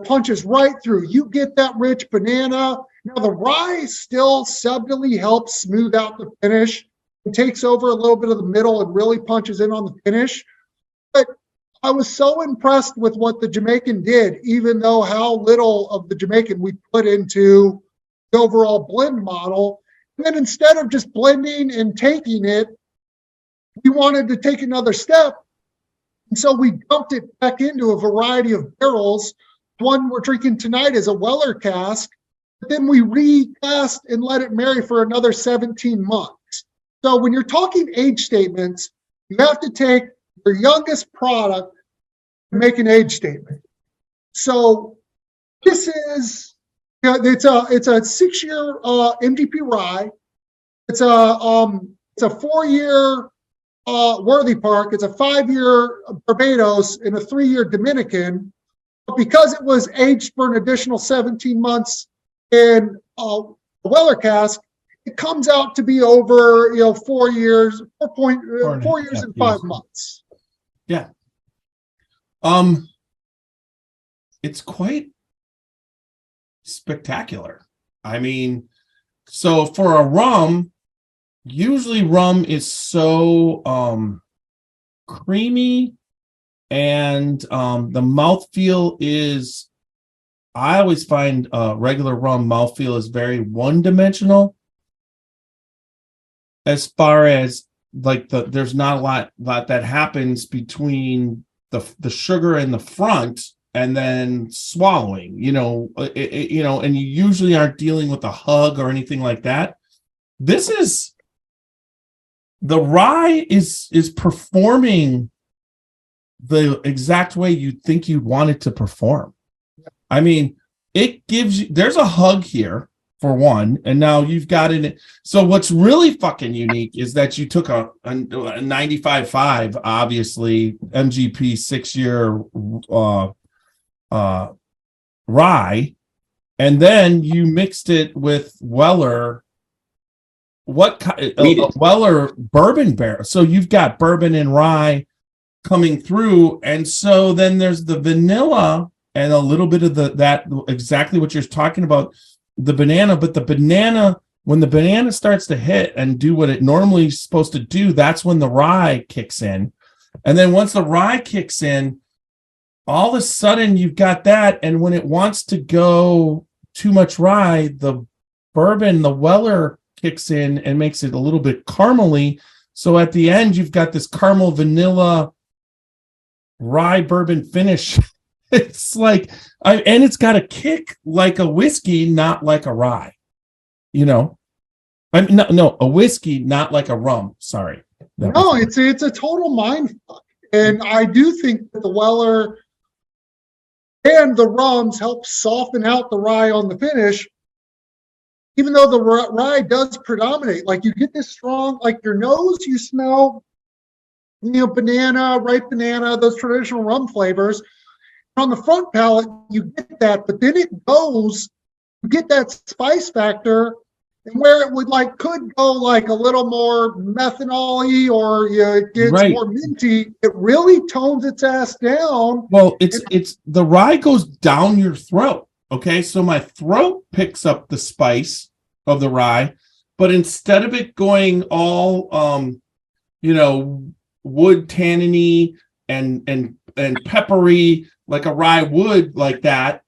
B: punches right through. You get that rich banana. Now, the rye still subtly helps smooth out the finish. It takes over a little bit of the middle and really punches in on the finish. But I was so impressed with what the Jamaican did, even though how little of the Jamaican we put into the overall blend model. And then instead of just blending and taking it, we wanted to take another step. And so we dumped it back into a variety of barrels. One we're drinking tonight is a Weller cask. But then we recast and let it marry for another 17 months. So when you're talking age statements, you have to take your youngest product to make an age statement. So this is, it's a 6-year MGP rye. It's a 4-year Worthy Park. It's a 5-year Barbados and a 3-year Dominican. But because it was aged for an additional 17 months in a Weller cask, it comes out to be over 4 years, 4 years and 5 months.
C: Yeah. It's quite spectacular. I mean, so for a rum, usually rum is so creamy, and the mouthfeel is, I always find regular rum mouthfeel is very one-dimensional. As far as like there's not a lot that happens between the sugar in the front and then swallowing, and you usually aren't dealing with a hug or anything like that. The rye is performing the exact way you'd think you'd want it to perform. I mean, it gives you, there's a hug here for one, and now you've got it. So what's really fucking unique is that you took a 95.5, obviously MGP 6-year rye, and then you mixed it with Weller. Weller bourbon barrel. So you've got bourbon and rye coming through, and so then there's the vanilla and a little bit of that exactly what you're talking about, the banana. But the banana, when the banana starts to hit and do what it normally is supposed to do, that's when the rye kicks in. And then once the rye kicks in, all of a sudden you've got that. And when it wants to go too much rye, the bourbon, the Weller kicks in and makes it a little bit caramely. So at the end, you've got this caramel vanilla rye bourbon finish. It's like, and it's got a kick like a whiskey, not like a rye, I mean, no, a whiskey, not like a rum. Sorry.
B: No, it's a total mind fuck. And I do think that the Weller and the rums help soften out the rye on the finish, even though the rye does predominate. Like you get this strong, like your nose, you smell, banana, ripe banana, those traditional rum flavors. On the front palate, you get that, but then it goes, you get that spice factor, and where it would could go a little more methanol-y or it gets more minty, it really tones its ass down.
C: Well, it's the rye goes down your throat. Okay, so my throat picks up the spice of the rye, but instead of it going all wood tanniny and peppery like a rye would like that,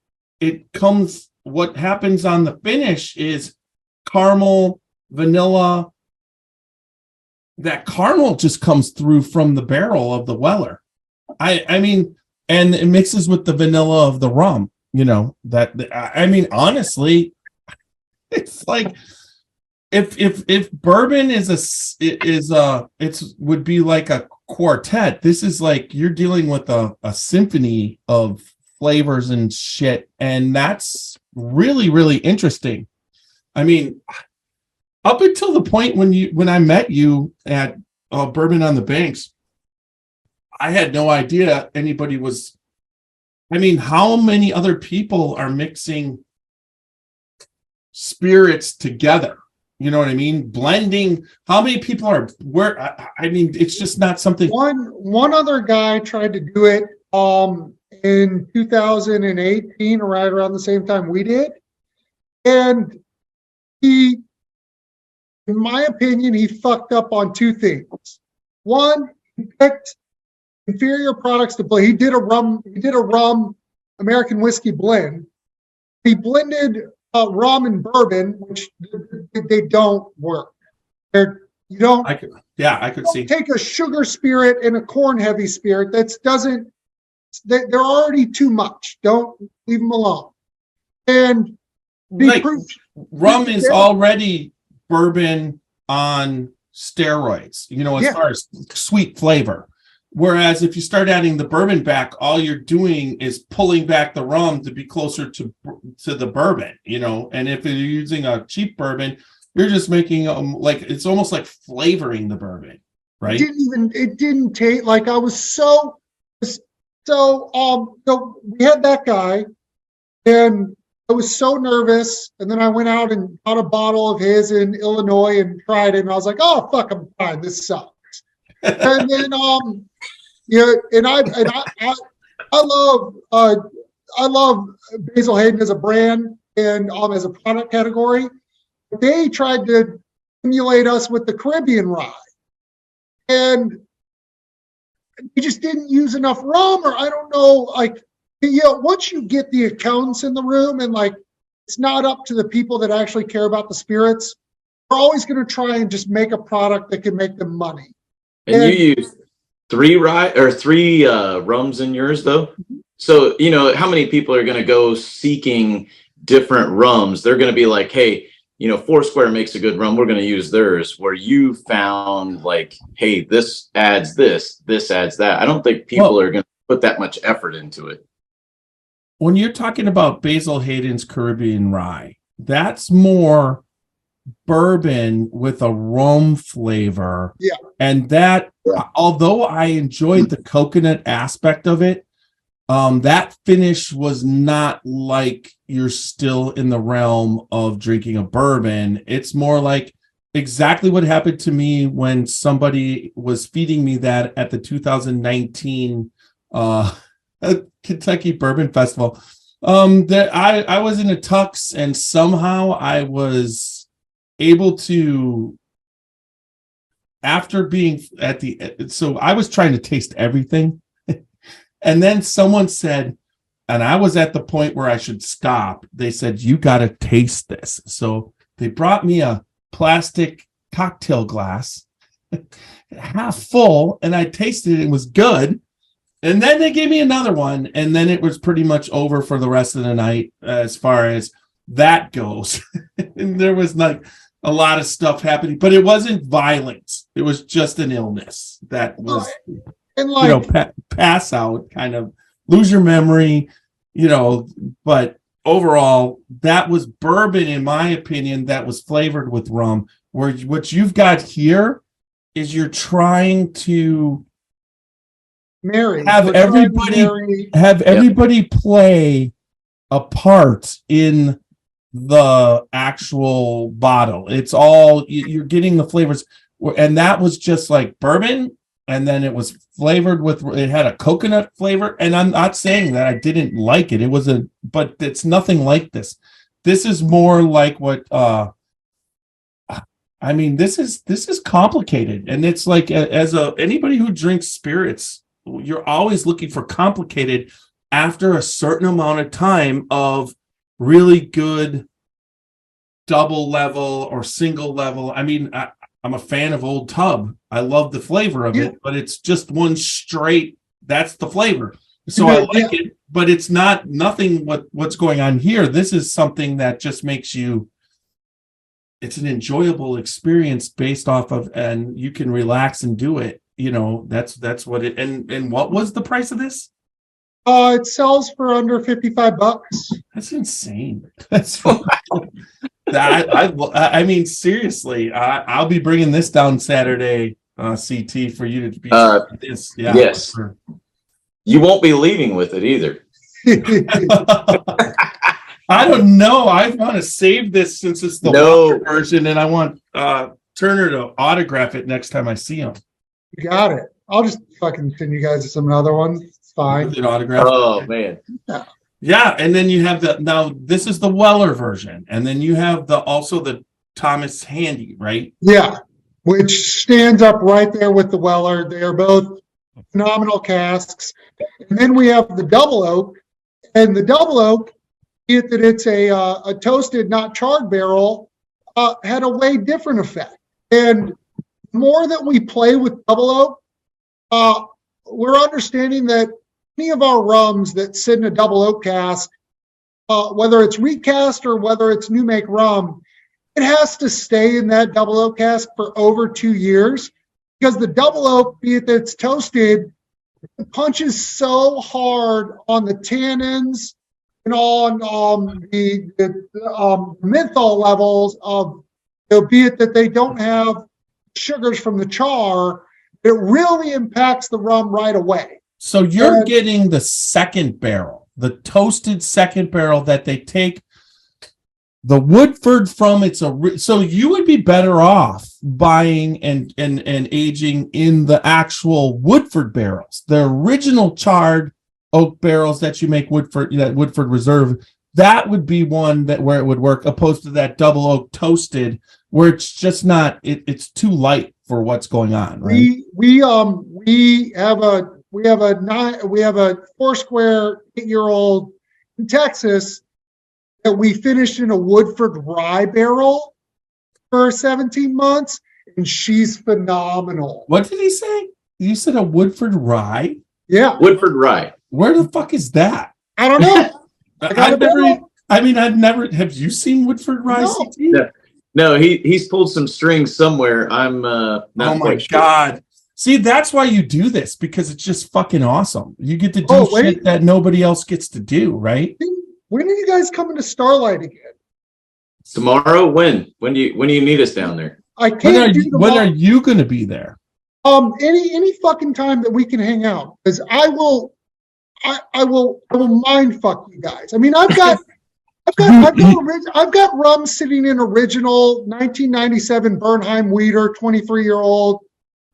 C: what happens on the finish is caramel, vanilla. That caramel just comes through from the barrel of the Weller. I mean, and it mixes with the vanilla of the rum. Honestly, it's like if bourbon would be like a quartet. This is like you're dealing with a symphony of flavors and shit, and that's really, really interesting. I mean, up until the point when I met you at Bourbon on the Banks, I had no idea anybody was. I mean, how many other people are mixing spirits together? You know what I mean? Blending. How many people are where? I mean, it's just not something.
B: One other guy tried to do it in 2018, right around the same time we did, and he, in my opinion, he fucked up on two things. One, he picked inferior products to blend. He did a rum American whiskey blend. He blended rum and bourbon, which they don't work. I could see. Take a sugar spirit and a corn heavy spirit. They're already too much. Don't leave them alone. And
C: rum is already bourbon on steroids, as far as sweet flavor. Whereas if you start adding the bourbon back, all you're doing is pulling back the rum to be closer to the bourbon, And if you're using a cheap bourbon, you're just making it's almost like flavoring the bourbon, right?
B: It didn't taste like I was so we had that guy, and I was so nervous, and then I went out and got a bottle of his in Illinois and tried it, and I was like, "Oh fuck, I'm fine. This sucks." And then and I love Basil Hayden as a brand and as a product category. They tried to emulate us with the Caribbean rye, and we just didn't use enough rum, or I don't know, once you get the accountants in the room and it's not up to the people that actually care about the spirits, they're always going to try and just make a product that can make them money.
D: And you use three rums in yours though. So, how many people are going to go seeking different rums? They're going to be like, hey, Foursquare makes a good rum, we're going to use theirs. Where you found hey, this adds this adds that. I don't think people are going to put that much effort into it.
C: When you're talking about Basil Hayden's Caribbean rye, that's more bourbon with a rum flavor.
B: Yeah.
C: And that, although I enjoyed the coconut aspect of it, that finish was not like you're still in the realm of drinking a bourbon. It's more like exactly what happened to me when somebody was feeding me that at the 2019 Kentucky Bourbon Festival. That I was in a tux, and somehow I was able to, after being so I was trying to taste everything. And then someone said, and I was at the point where I should stop. They said, you got to taste this. So they brought me a plastic cocktail glass, half full, and I tasted it. It was good. And then they gave me another one, and then it was pretty much over for the rest of the night as far as that goes. And there was a lot of stuff happening, but it wasn't violence. It was just an illness that was,
B: And like,
C: pass out, kind of lose your memory, but overall, that was bourbon, in my opinion, that was flavored with rum. Where what you've got here is you're trying to have everybody play a part in the actual bottle. It's all you're getting the flavors, and that was just like bourbon, and then it was flavored with, it had a coconut flavor. And I'm not saying that I didn't like it. But it's nothing like this. This is more like what this is complicated, and it's like anybody who drinks spirits, you're always looking for complicated after a certain amount of time of really good double level or single level. I'm a fan of Old Tub. I love the flavor of it, but it's just one straight, that's the flavor. So I like it, but it's nothing what's going on here. This is something that just makes it's an enjoyable experience based off of, and you can relax and do it. That's what it, and what was the price of this?
B: It sells for under $55.
C: That's insane. That's seriously, I'll be bringing this down Saturday, CT, for you to be this. Yeah.
D: Yes. You won't be leaving with it either.
C: I don't know. I want to save this since it's the water version, and I want Turner to autograph it next time I see him.
B: You got it. I'll just fucking send you guys some other ones. It's fine.
C: Autograph.
D: Oh man.
C: Yeah, and then you have now this is the Weller version, and then you have also the Thomas Handy, right?
B: Yeah, which stands up right there with the Weller. They are both phenomenal casks. And then we have the Double Oak, and the Double Oak, be it that it's a toasted, not charred barrel, had a way different effect. And the more that we play with Double Oak, we're understanding that any of our rums that sit in a Double Oak cask, whether it's recast or whether it's new make rum, it has to stay in that Double Oak cask for over 2 years, because the Double Oak, be it that it's toasted, it punches so hard on the tannins and on the menthol levels of, be it that they don't have sugars from the char, it really impacts the rum right away.
C: So you're getting the second barrel, the toasted second barrel that they take the Woodford from its so you would be better off buying and aging in the actual Woodford barrels, the original charred oak barrels that you make that Woodford Reserve. That would be one where it would work, opposed to that Double Oak toasted, where it's just not. It's too light for what's going on. Right?
B: We have a 4-square 8-year-old in Texas that we finished in a Woodford rye barrel for 17 months, and she's phenomenal.
C: What did he say? You said a Woodford rye?
B: Yeah.
D: Woodford rye.
C: Where the fuck is that?
B: I don't know.
C: I've never. Have you seen Woodford rye?
B: No.
D: No, he's pulled some strings somewhere. I'm not.
C: Oh my god! See, that's why you do this, because it's just fucking awesome. You get to do shit that nobody else gets to do, right?
B: When are you guys coming to Starlight again?
D: Tomorrow? When? When do you need us down there?
B: I can't.
C: When are you going to be there?
B: Any fucking time that we can hang out, because I will mind fuck you guys. I mean, I've got rum sitting in original 1997 Bernheim Weeder 23-year-old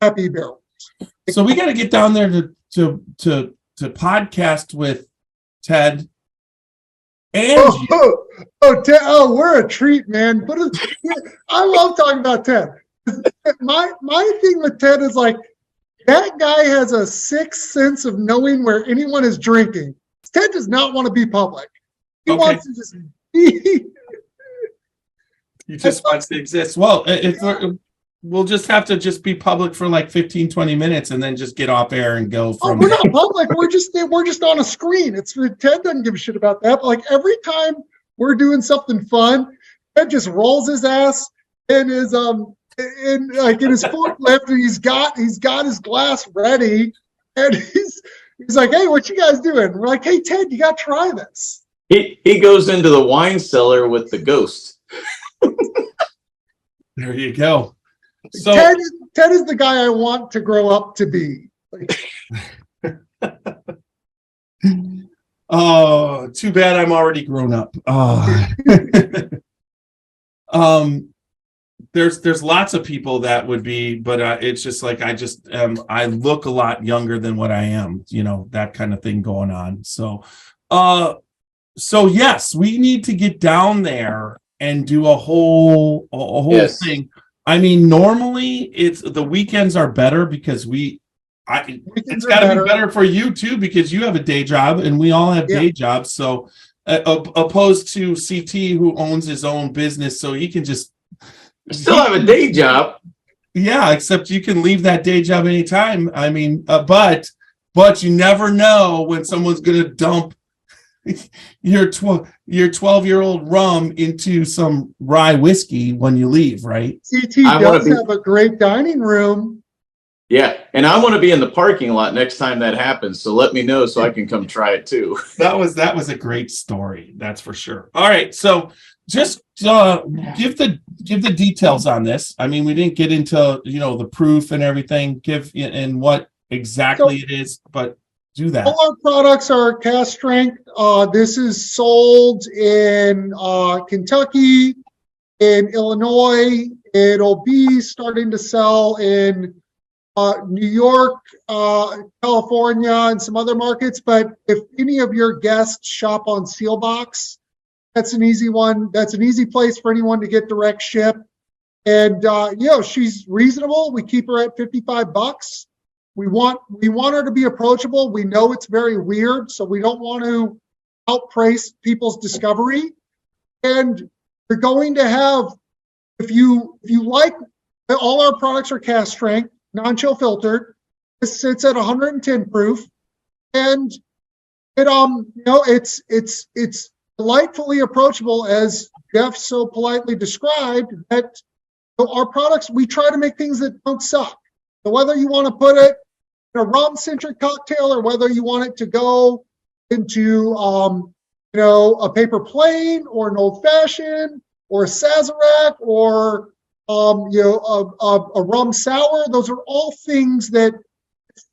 B: happy barrels.
C: So we got to get down there to podcast with Ted. And
B: Ted, we're a treat, man. I love talking about Ted. My thing with Ted is like, that guy has a sixth sense of knowing where anyone is drinking. Ted does not want to be public. He wants to just be.
C: He just wants to exist. Well, we'll just have to be public for like 15, 20 minutes and then just get off air and go from
B: we're not public. We're just on a screen. Ted doesn't give a shit about that. But like every time we're doing something fun, Ted just rolls his ass in his in his forklift, and he's got his glass ready, and he's like, "Hey, what you guys doing?" We're like, "Hey, Ted, you got to try this."
D: He goes into the wine cellar with the ghost.
C: There you go. So
B: Ted is the guy I want to grow up to be.
C: oh, too bad I'm already grown up. There's lots of people that would be, but it's just like I look a lot younger than what I am, that kind of thing going on. So yes, we need to get down there and do a whole
D: Yes.
C: thing. I mean, normally it's the weekends are better because it's got to be better for you too, because you have a day job and we all have day jobs. So opposed to CT, who owns his own business, so he can just
D: still have a day job.
C: Yeah, except you can leave that day job anytime. I mean, but you never know when someone's going to dump your 12-year-old rum into some rye whiskey when you leave, right?
B: CT does have a great dining room.
D: Yeah, and I want to be in the parking lot next time that happens, so let me know so I can come try it too.
C: That was a great story, that's for sure. All right, so just give the details on this. I mean, we didn't get into the proof and everything, and what exactly it is, but do that.
B: All our products are cask strength. This is sold in Kentucky, in Illinois. It'll be starting to sell in New York, California, and some other markets. But if any of your guests shop on Sealbox, that's an easy one. That's an easy place for anyone to get direct ship. And she's reasonable. We keep her at $55. We want her to be approachable. We know it's very weird, so we don't want to outprice people's discovery. And you're going to have, if you like, all our products are cask strength, non-chill filtered. This sits at 110 proof, and it's delightfully approachable, as Jeff so politely described. That our products, we try to make things that don't suck. So whether you want to put it in a rum-centric cocktail, or whether you want it to go into a paper plane, or an old fashioned, or a Sazerac, or a rum sour, those are all things that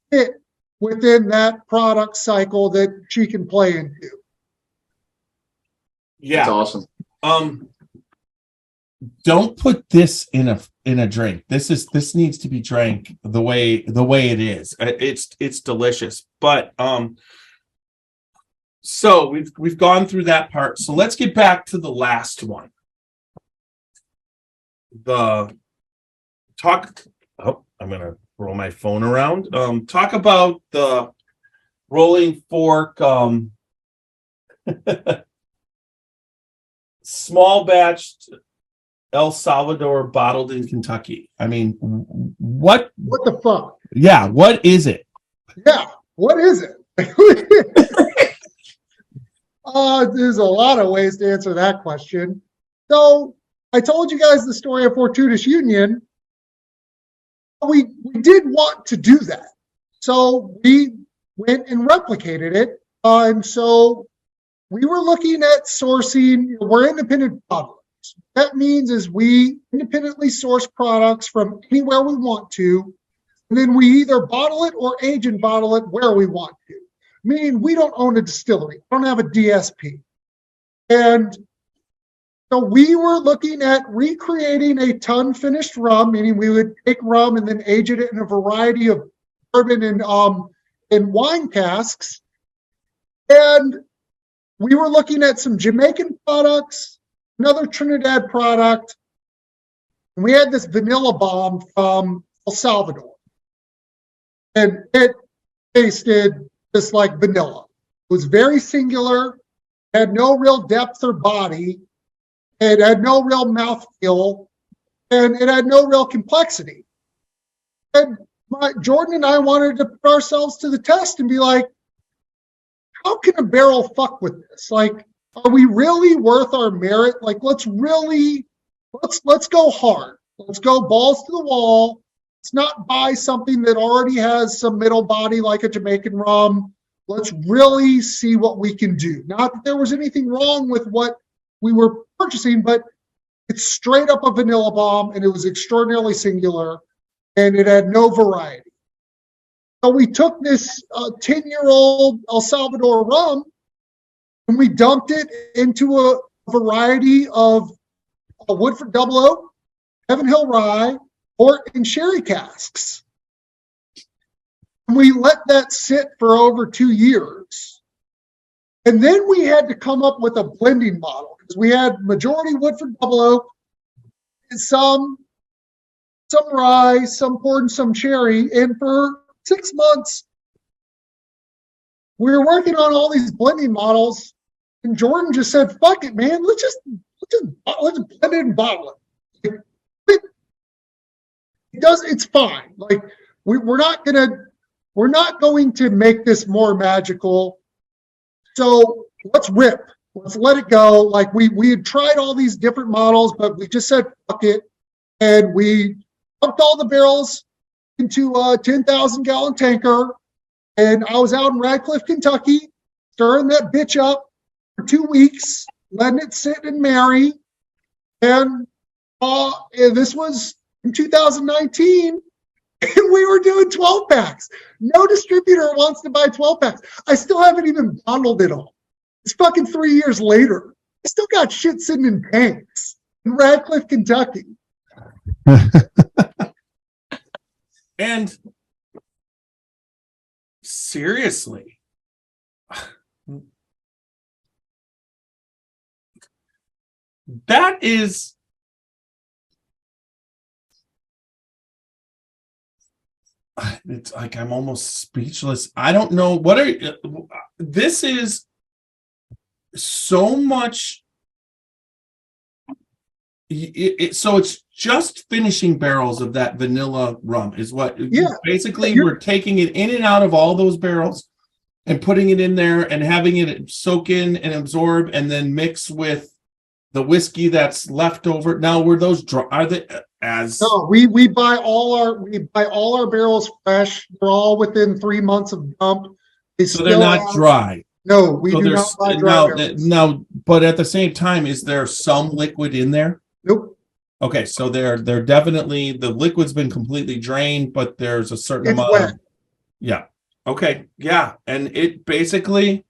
B: fit within that product cycle that she can play into.
C: Yeah,
D: that's awesome.
C: Don't put this in a drink. This needs to be drank the way it is. It's delicious. But so we've gone through that part. So let's get back to the last one. I'm gonna roll my phone around. Talk about the Rolling Fork small batch El Salvador bottled in Kentucky. I mean, what
B: the fuck?
C: Yeah, what is it?
B: Yeah, what is it? There's a lot of ways to answer that question. So I told you guys the story of Fortuitous Union. We did want to do that. So we went and replicated it. And so we were looking at sourcing, we're independent bottlers. That means is we independently source products from anywhere we want to, and then we either bottle it or age and bottle it where we want to. Meaning we don't own a distillery. I don't have a DSP. And so we were looking at recreating a ton finished rum, meaning we would take rum and then age it in a variety of bourbon and wine casks. And we were looking at some Jamaican products, another Trinidad product, and we had this vanilla bomb from El Salvador. And it tasted just like vanilla. It was very singular, had no real depth or body, it had no real mouthfeel, and it had no real complexity. And Jordan and I wanted to put ourselves to the test and be like, how can a barrel fuck with this? Like, are we really worth our merit? Like, let's really let's go hard. Let's go balls to the wall. Let's not buy something that already has some middle body like a Jamaican rum. Let's really see what we can do. Not that there was anything wrong with what we were purchasing, but it's straight up a vanilla bomb, and it was extraordinarily singular, and it had no variety. So we took this 10-year-old El Salvador rum, and we dumped it into a variety of Woodford Double Oak, Heaven Hill Rye, port, and sherry casks. And we let that sit for over 2 years. And then we had to come up with a blending model because we had majority Woodford Double Oak, and some rye, some port, and some sherry. And for 6 months, we were working on all these blending models. And Jordan just said, "Fuck it, man. Let's just blend it and bottle it." It's fine. Like we're not going to make this more magical. So let's rip. Let's let it go. Like we had tried all these different models, but we just said fuck it, and we dumped all the barrels into a 10,000-gallon tanker. And I was out in Radcliffe, Kentucky, stirring that bitch up for 2 weeks, letting it sit and marry. And this was in 2019, and we were doing 12 packs. No distributor wants to buy 12 packs. I still haven't even bottled it all. It's fucking 3 years later. I still got shit sitting in tanks in Radcliffe, Kentucky.
C: And seriously, that is it's like I'm almost speechless. I don't know this is so much. So it's just finishing barrels of that vanilla rum is what basically we're taking it in and out of all those barrels and putting it in there and having it soak in and absorb and then mix with the whiskey that's left over. Now, were those dry? Are they as?
B: No, we buy all our barrels fresh. They're all within 3 months of dump.
C: So they're not dry.
B: No, we do not buy dry barrels.
C: Now, but at the same time, is there some liquid in there?
B: Nope.
C: Okay, so they're definitely, the liquid's been completely drained, but there's a certain
B: It's
C: amount.
B: wet.
C: Yeah. Okay. Yeah, and it basically.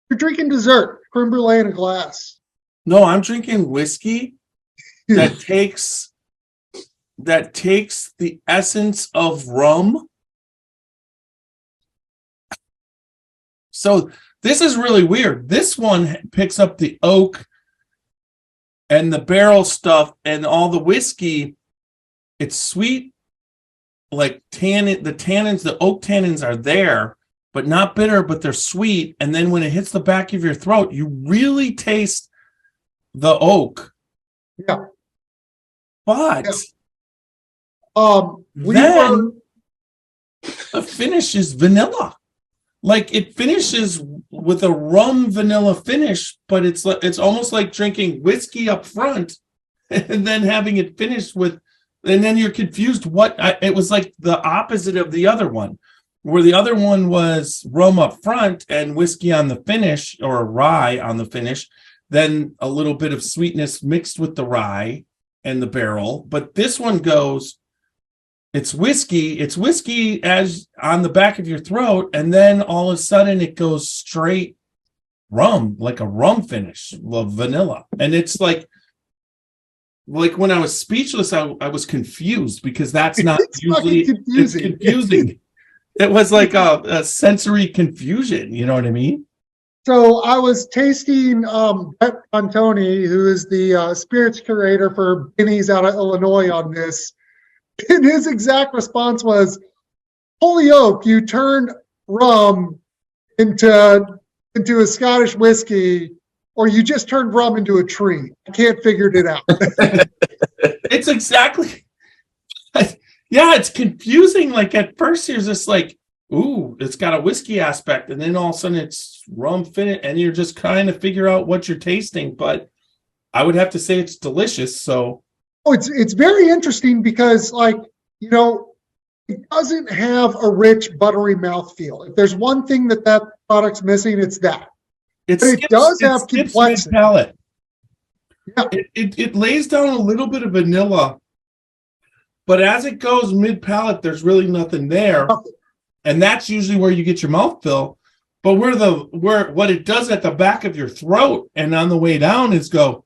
B: You're drinking dessert, creme brulee in a glass.
C: No, I'm drinking whiskey that takes the essence of rum. So this is really weird. This one picks up the oak and the barrel stuff and all the whiskey. It's sweet, like the tannins, the oak tannins are there, but not bitter, but they're sweet. And then when it hits the back of your throat, you really taste the oak.
B: Yeah.
C: But
B: the
C: finish is vanilla. Like it finishes with a rum vanilla finish, but it's almost like drinking whiskey up front and then having it finished with, and then you're confused. It was like the opposite of the other one, where the other one was rum up front and whiskey on the finish, or rye on the finish, then a little bit of sweetness mixed with the rye and the barrel. But this one goes, it's whiskey as on the back of your throat, and then all of a sudden it goes straight rum, like a rum finish of vanilla. And it's like when I was speechless, I was confused because that's not usually
B: confusing.
C: It's confusing. It was like a sensory confusion, you know what I mean?
B: So I was tasting Brett Antoni, who is the spirits curator for Benny's out of Illinois, on this. And his exact response was, "Holy oak, you turned rum into a Scottish whiskey, or you just turned rum into a tree. I can't figure it out."
C: It's exactly. Yeah, it's confusing. Like at first you're just like, ooh, it's got a whiskey aspect, and then all of a sudden it's rum finish, and you're just trying to figure out what you're tasting. But I would have to say it's delicious. So
B: it's very interesting because, like, you know, it doesn't have a rich buttery mouthfeel. If there's one thing that product's missing, it's that. But it does have complexity.
C: Mid-palate.
B: Yeah.
C: It lays down a little bit of vanilla, but as it goes mid-palate, there's really nothing there. And that's usually where you get your mouthfeel. But where what it does at the back of your throat and on the way down is go,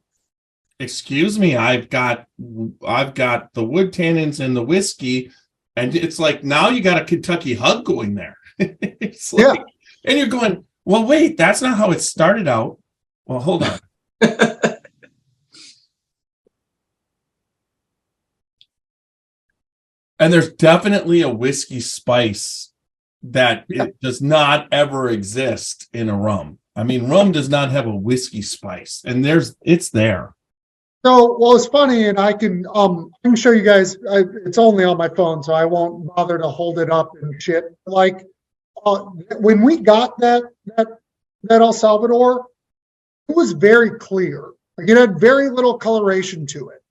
C: excuse me, I've got the wood tannins and the whiskey, and it's like now you got a Kentucky hug going there. It's like, and you're going, well, wait, that's not how it started out. Well, hold on. And there's definitely a whiskey spice that it does not ever exist in a rum. I mean, rum does not have a whiskey spice, and it's there.
B: So, well, it's funny, and I can show you guys. It's only on my phone, so I won't bother to hold it up and shit. Like when we got that El Salvador, it was very clear. Like it had very little coloration to it,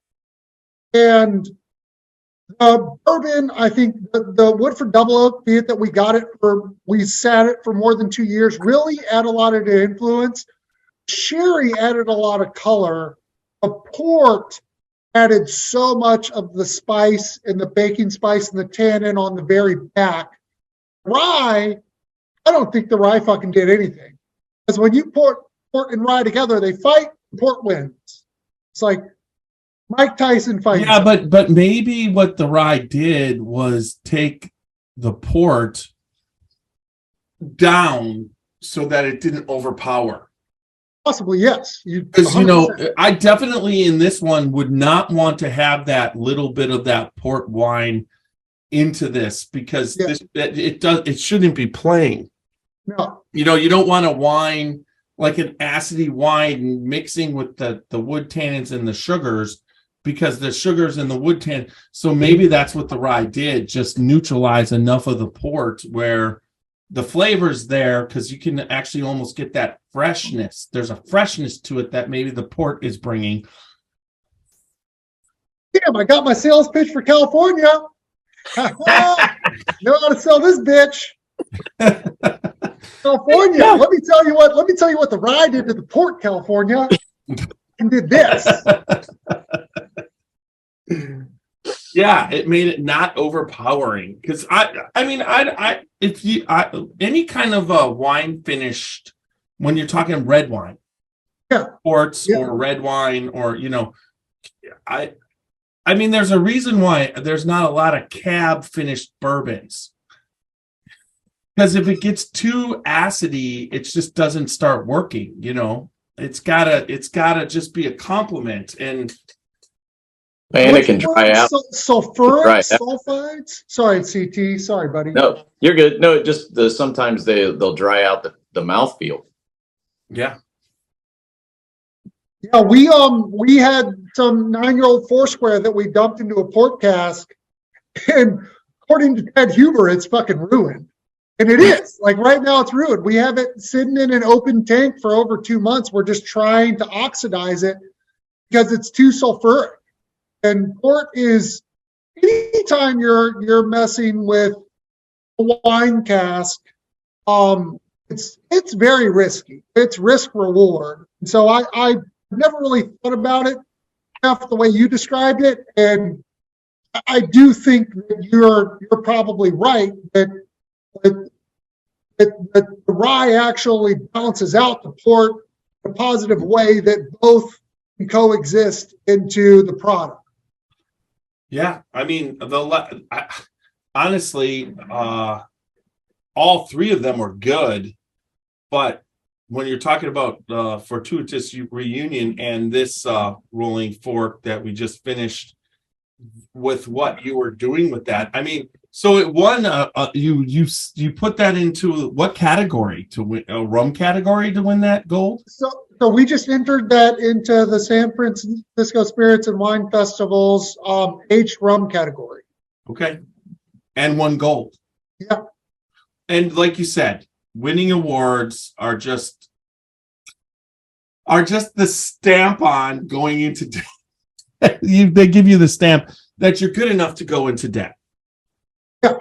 B: and the bourbon, I think the Woodford Double Oak, be it that we sat it for more than 2 years, really added a lot of the influence. Sherry added a lot of color. The port added so much of the spice and the baking spice and the tannin on the very back. Rye, I don't think the rye fucking did anything. Because when you port and rye together, they fight, port wins. It's like Mike Tyson fighting.
C: Yeah, but maybe what the rye did was take the port down so that it didn't overpower.
B: Possibly, yes.
C: Because, I definitely in this one would not want to have that little bit of that port wine into this because it shouldn't be plain.
B: No.
C: You don't want a wine like an acidy wine mixing with the wood tannins and the sugars, because the sugars and the wood tannin. So maybe that's what the rye did, just neutralize enough of the port where the flavor's there, because you can actually almost get that freshness. There's a freshness to it that maybe the port is bringing.
B: Damn, I got my sales pitch for California. Know how to sell this bitch. California.
C: Yeah.
B: Let me tell you what the rye did to the port, California. And did this.
C: Yeah, it made it not overpowering. Because any kind of a wine finished, when you're talking red wine, ports or red wine, or I mean, there's a reason why there's not a lot of cab finished bourbons. Because if it gets too acidy, it just doesn't start working. It's gotta just be a compliment. And
D: it can dry out.
B: Sulfuric sulfides. Sorry, CT. Sorry, buddy.
D: No, you're good. No, sometimes they'll dry out the mouthfeel.
C: Yeah.
B: Yeah, we had some 9-year-old Foursquare that we dumped into a port cask, and according to Ted Huber, it's fucking ruined. And it is. Like right now it's ruined. We have it sitting in an open tank for over 2 months. We're just trying to oxidize it because it's too sulfuric. And port is, anytime you're messing with a wine cask, it's very risky. It's risk reward. And so I never really thought about it half the way you described it. And I do think that you're probably right that the rye actually balances out the port in a positive way that both can coexist into the product.
C: Yeah, I mean, honestly, all three of them were good, but when you're talking about Fortuitous Reunion and this Rolling Fork that we just finished, with what you were doing with that, I mean, so it won. You put that into what category to win? A rum category to win that gold?
B: So we just entered that into the San Francisco Spirits and Wine Festival's aged rum category.
C: Okay, and won gold.
B: Yeah,
C: and like you said, winning awards are just are just the stamp on going into debt. They give you the stamp that you're good enough to go into debt.
B: Yeah.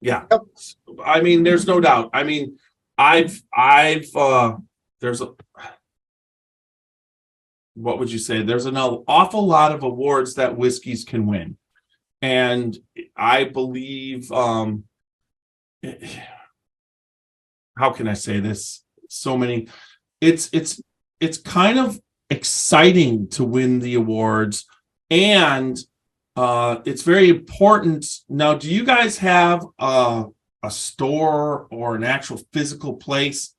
C: Yeah.
B: Yep.
C: I mean, there's no doubt. I mean, there's a, what would you say? There's an awful lot of awards that whiskeys can win. And I believe, how can I say this? So many, it's kind of exciting to win the awards, and it's very important. Now, do you guys have a store or an actual physical place?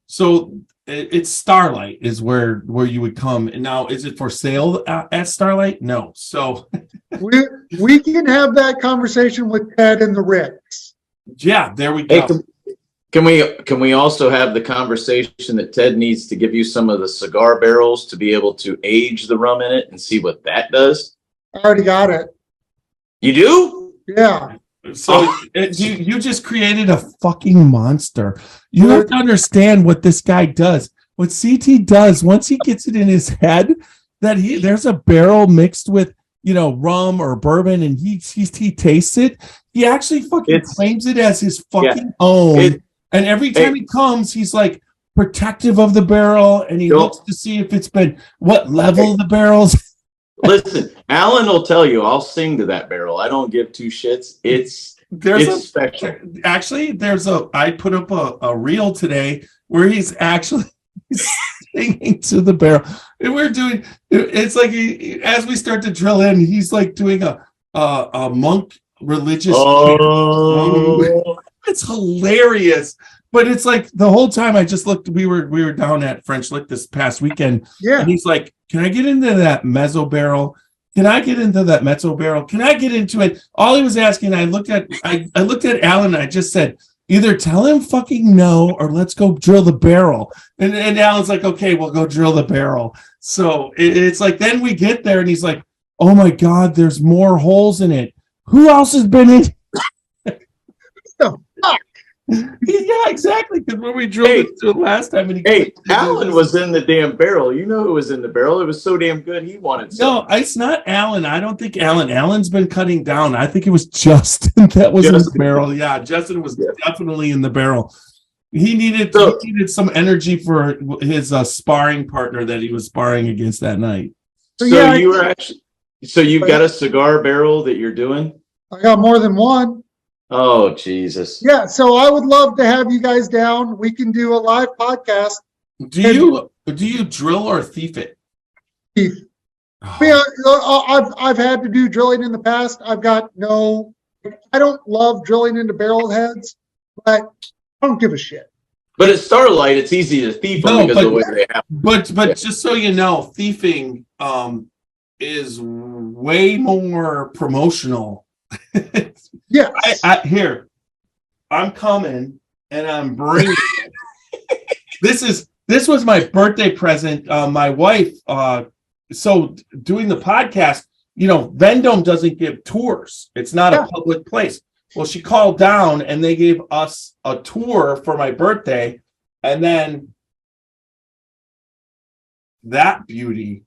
C: So it's Starlight is where you would come. And now, is it for sale at Starlight? No. So
B: we can have that conversation with Ted and the Ricks.
C: Yeah, there we go.
D: Hey, can we also have the conversation that Ted needs to give you some of the cigar barrels to be able to age the rum in it and see what that does?
B: I already got it.
D: You do?
B: Yeah.
C: So you just created a fucking monster. You have to understand what this guy does. What CT does once he gets it in his head that there's a barrel mixed with rum or bourbon, and he tastes it. He actually fucking claims it as his fucking own. And every time he comes, he's like protective of the barrel, and he looks to see if it's been what level the barrel's.
D: Listen, Alan will tell you, I'll sing to that barrel. I don't give two shits. It's special.
C: Actually, I put up a reel today where he's actually singing to the barrel. And we're doing, it's like as we start to drill in, he's like doing a monk religious. It's hilarious. But it's like the whole time I just looked, we were down at French Lick this past weekend.
B: Yeah.
C: And he's like, can I get into that mezzo barrel? Can I get into that mezzo barrel? Can I get into it? All he was asking, I looked at Alan and I just said, either tell him fucking no or let's go drill the barrel. And Alan's like, okay, we'll go drill the barrel. So it's like, then we get there and he's like, oh my God, there's more holes in it. Who else has been in?
B: The fuck?
C: Yeah, exactly. Because when we drilled it last time, and
D: Alan was in the damn barrel. You know who was in the barrel? It was so damn good. He wanted some.
C: No, it's not Alan. I don't think Alan. Alan's been cutting down. I think it was Justin that was in the barrel. Yeah, Justin was definitely in the barrel. He needed some energy for his sparring partner that he was sparring against that night.
D: So you've got a cigar barrel that you're doing?
B: I got more than one.
D: Oh, Jesus.
B: Yeah, so I would love to have you guys down. We can do a live podcast.
C: Do you drill or thief it?
B: Thief. I've had to do drilling in the past. I don't love drilling into barrel heads, but I don't give a shit.
D: But at Starlight, it's easy to thief them because of the way they happen.
C: But just so you know, thiefing is way more promotional.
B: Yeah.
C: Here, I'm coming and I'm bringing it. This was my birthday present. My wife, so doing the podcast, Vendome doesn't give tours. It's not a public place. Well, she called down and they gave us a tour for my birthday. And then that beauty.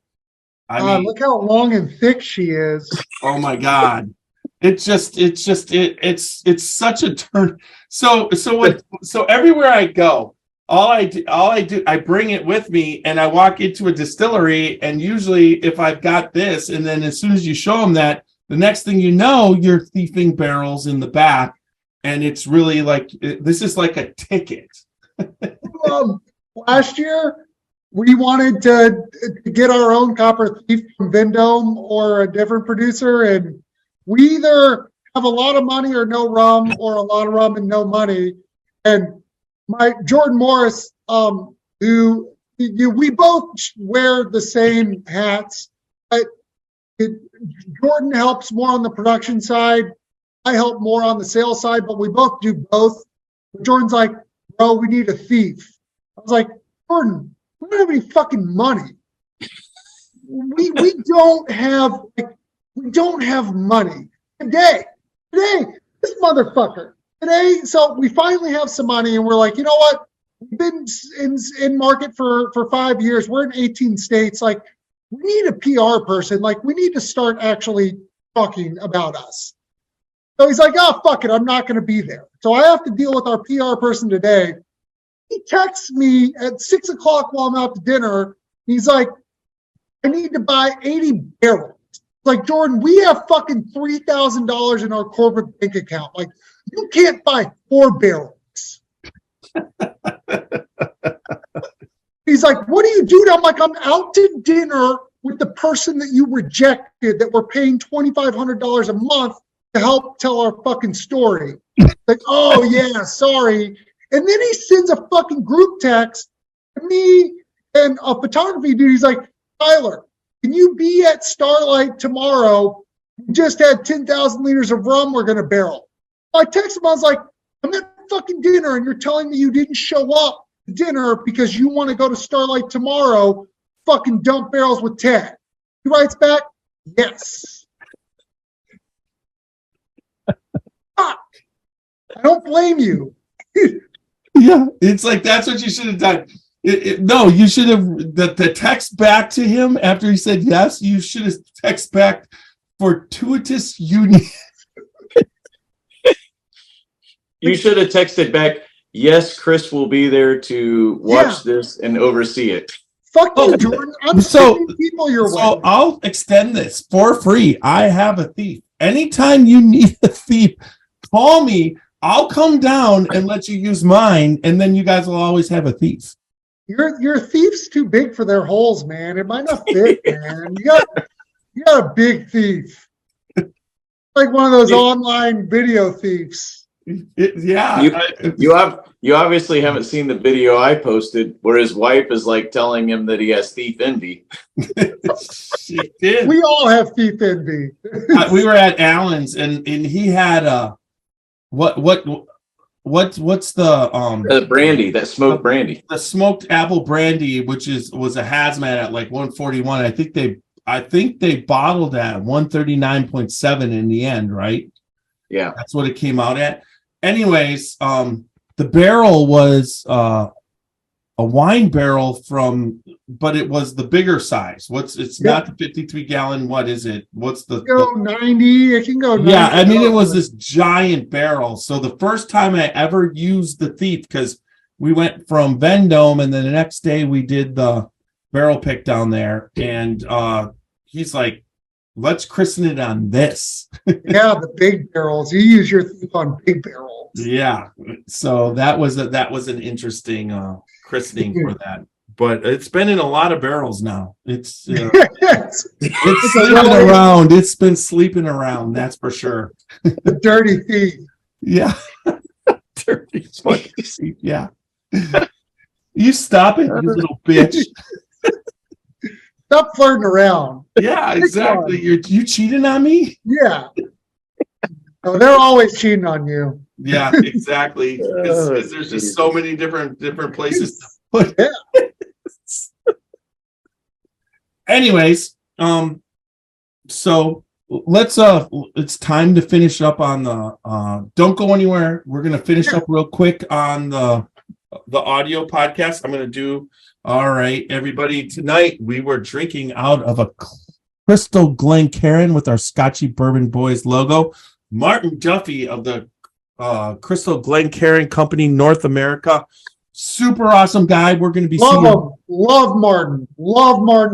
C: I mean,
B: look how long and thick she is.
C: Oh my God. It's such a turn. So everywhere I go, all I do, I bring it with me and I walk into a distillery, and usually if I've got this, and then as soon as you show them that, the next thing you know, you're thieving barrels in the back, and it's really like, this is like a ticket.
B: Last year, we wanted to get our own copper thief from Vendome or a different producer, and we either have a lot of money or no rum, or a lot of rum and no money. And my Jordan Morris, who we both wear the same hats, but Jordan helps more on the production side. I help more on the sales side, but we both do both. Jordan's like, bro, we need a thief. I was like, Jordan, we don't have any fucking money. We don't have money today, this motherfucker today. So we finally have some money and we're like, you know what? we've been in market for 5 years. We're in 18 states. Like, we need a PR person. Like, we need to start actually talking about us. So he's like, oh, fuck it. I'm not going to be there. So I have to deal with our PR person today. He texts me at 6 o'clock while I'm out to dinner. He's like, I need to buy 80 barrels. Like, Jordan, we have fucking $3,000 in our corporate bank account. Like, you can't buy 4 barrels. He's like, what are you doing? I'm like, I'm out to dinner with the person that you rejected that we're paying $2,500 a month to help tell our fucking story. Like, oh yeah, sorry. And then he sends a fucking group text to me and a photography dude. He's like, Tyler, can you be at Starlight tomorrow? We just had 10,000 liters of rum we're going to barrel. I texted him. I was like, I'm at fucking dinner and you're telling me you didn't show up to dinner because you want to go to Starlight tomorrow, fucking dump barrels with Ted. He writes back, yes. Fuck. I don't blame you.
C: Yeah, it's like, that's what you should have done. No, you should have the text back to him after he said yes. You should have text back Fortuitous Union.
D: You should have texted back, yes, Chris will be there to watch this and oversee it.
B: Fuck you, Jordan. I'm sending people your way.
C: So I'll extend this for free. I have a thief. Anytime you need a thief, call me. I'll come down and let you use mine, and then you guys will always have a thief.
B: Your thief's too big for their holes, man. It might not fit, man. You got a big thief. Like one of those online video thieves.
C: Yeah.
D: You obviously haven't seen the video I posted where his wife is like telling him that he has thief envy.
C: She did.
B: We all have thief envy.
C: We were at Allen's and he had what's the
D: brandy, that smoked brandy,
C: the smoked apple brandy, which was a hazmat at like 141. I think they bottled at 139.7 in the end, right?
D: Yeah,
C: that's what it came out at. Anyways, the barrel was a wine barrel but it was the bigger size. It's not the 53 gallon. What is it? What's the
B: 90? It can go 90.
C: Yeah, I mean, it was this giant barrel. So the first time I ever used the thief, because we went from Vendome and then the next day we did the barrel pick down there, and he's like, let's christen it on this.
B: Yeah, the big barrels. You use your thief on big barrels.
C: Yeah. So that was an interesting christening for that. But it's been in a lot of barrels now. It's sleeping around. It's been sleeping around, that's for sure.
B: The dirty thief.
C: Yeah. Dirty fucking thief. Yeah. You stop it, you little bitch.
B: Stop flirting around.
C: Yeah, exactly. You cheating on me?
B: Yeah. No, they're always cheating on you.
C: Yeah, exactly. Because there's just so many different places to put it. Anyways, so let's it's time to finish up on the don't go anywhere. We're gonna finish up real quick on the audio podcast. I'm gonna do all right, everybody. Tonight we were drinking out of a Crystal Glencairn with our Scotchy Bourbon Boys logo. Martin Duffy of the Crystal Glencairn Company, North America. Super awesome guy. We're going to be
B: seeing him. Love Martin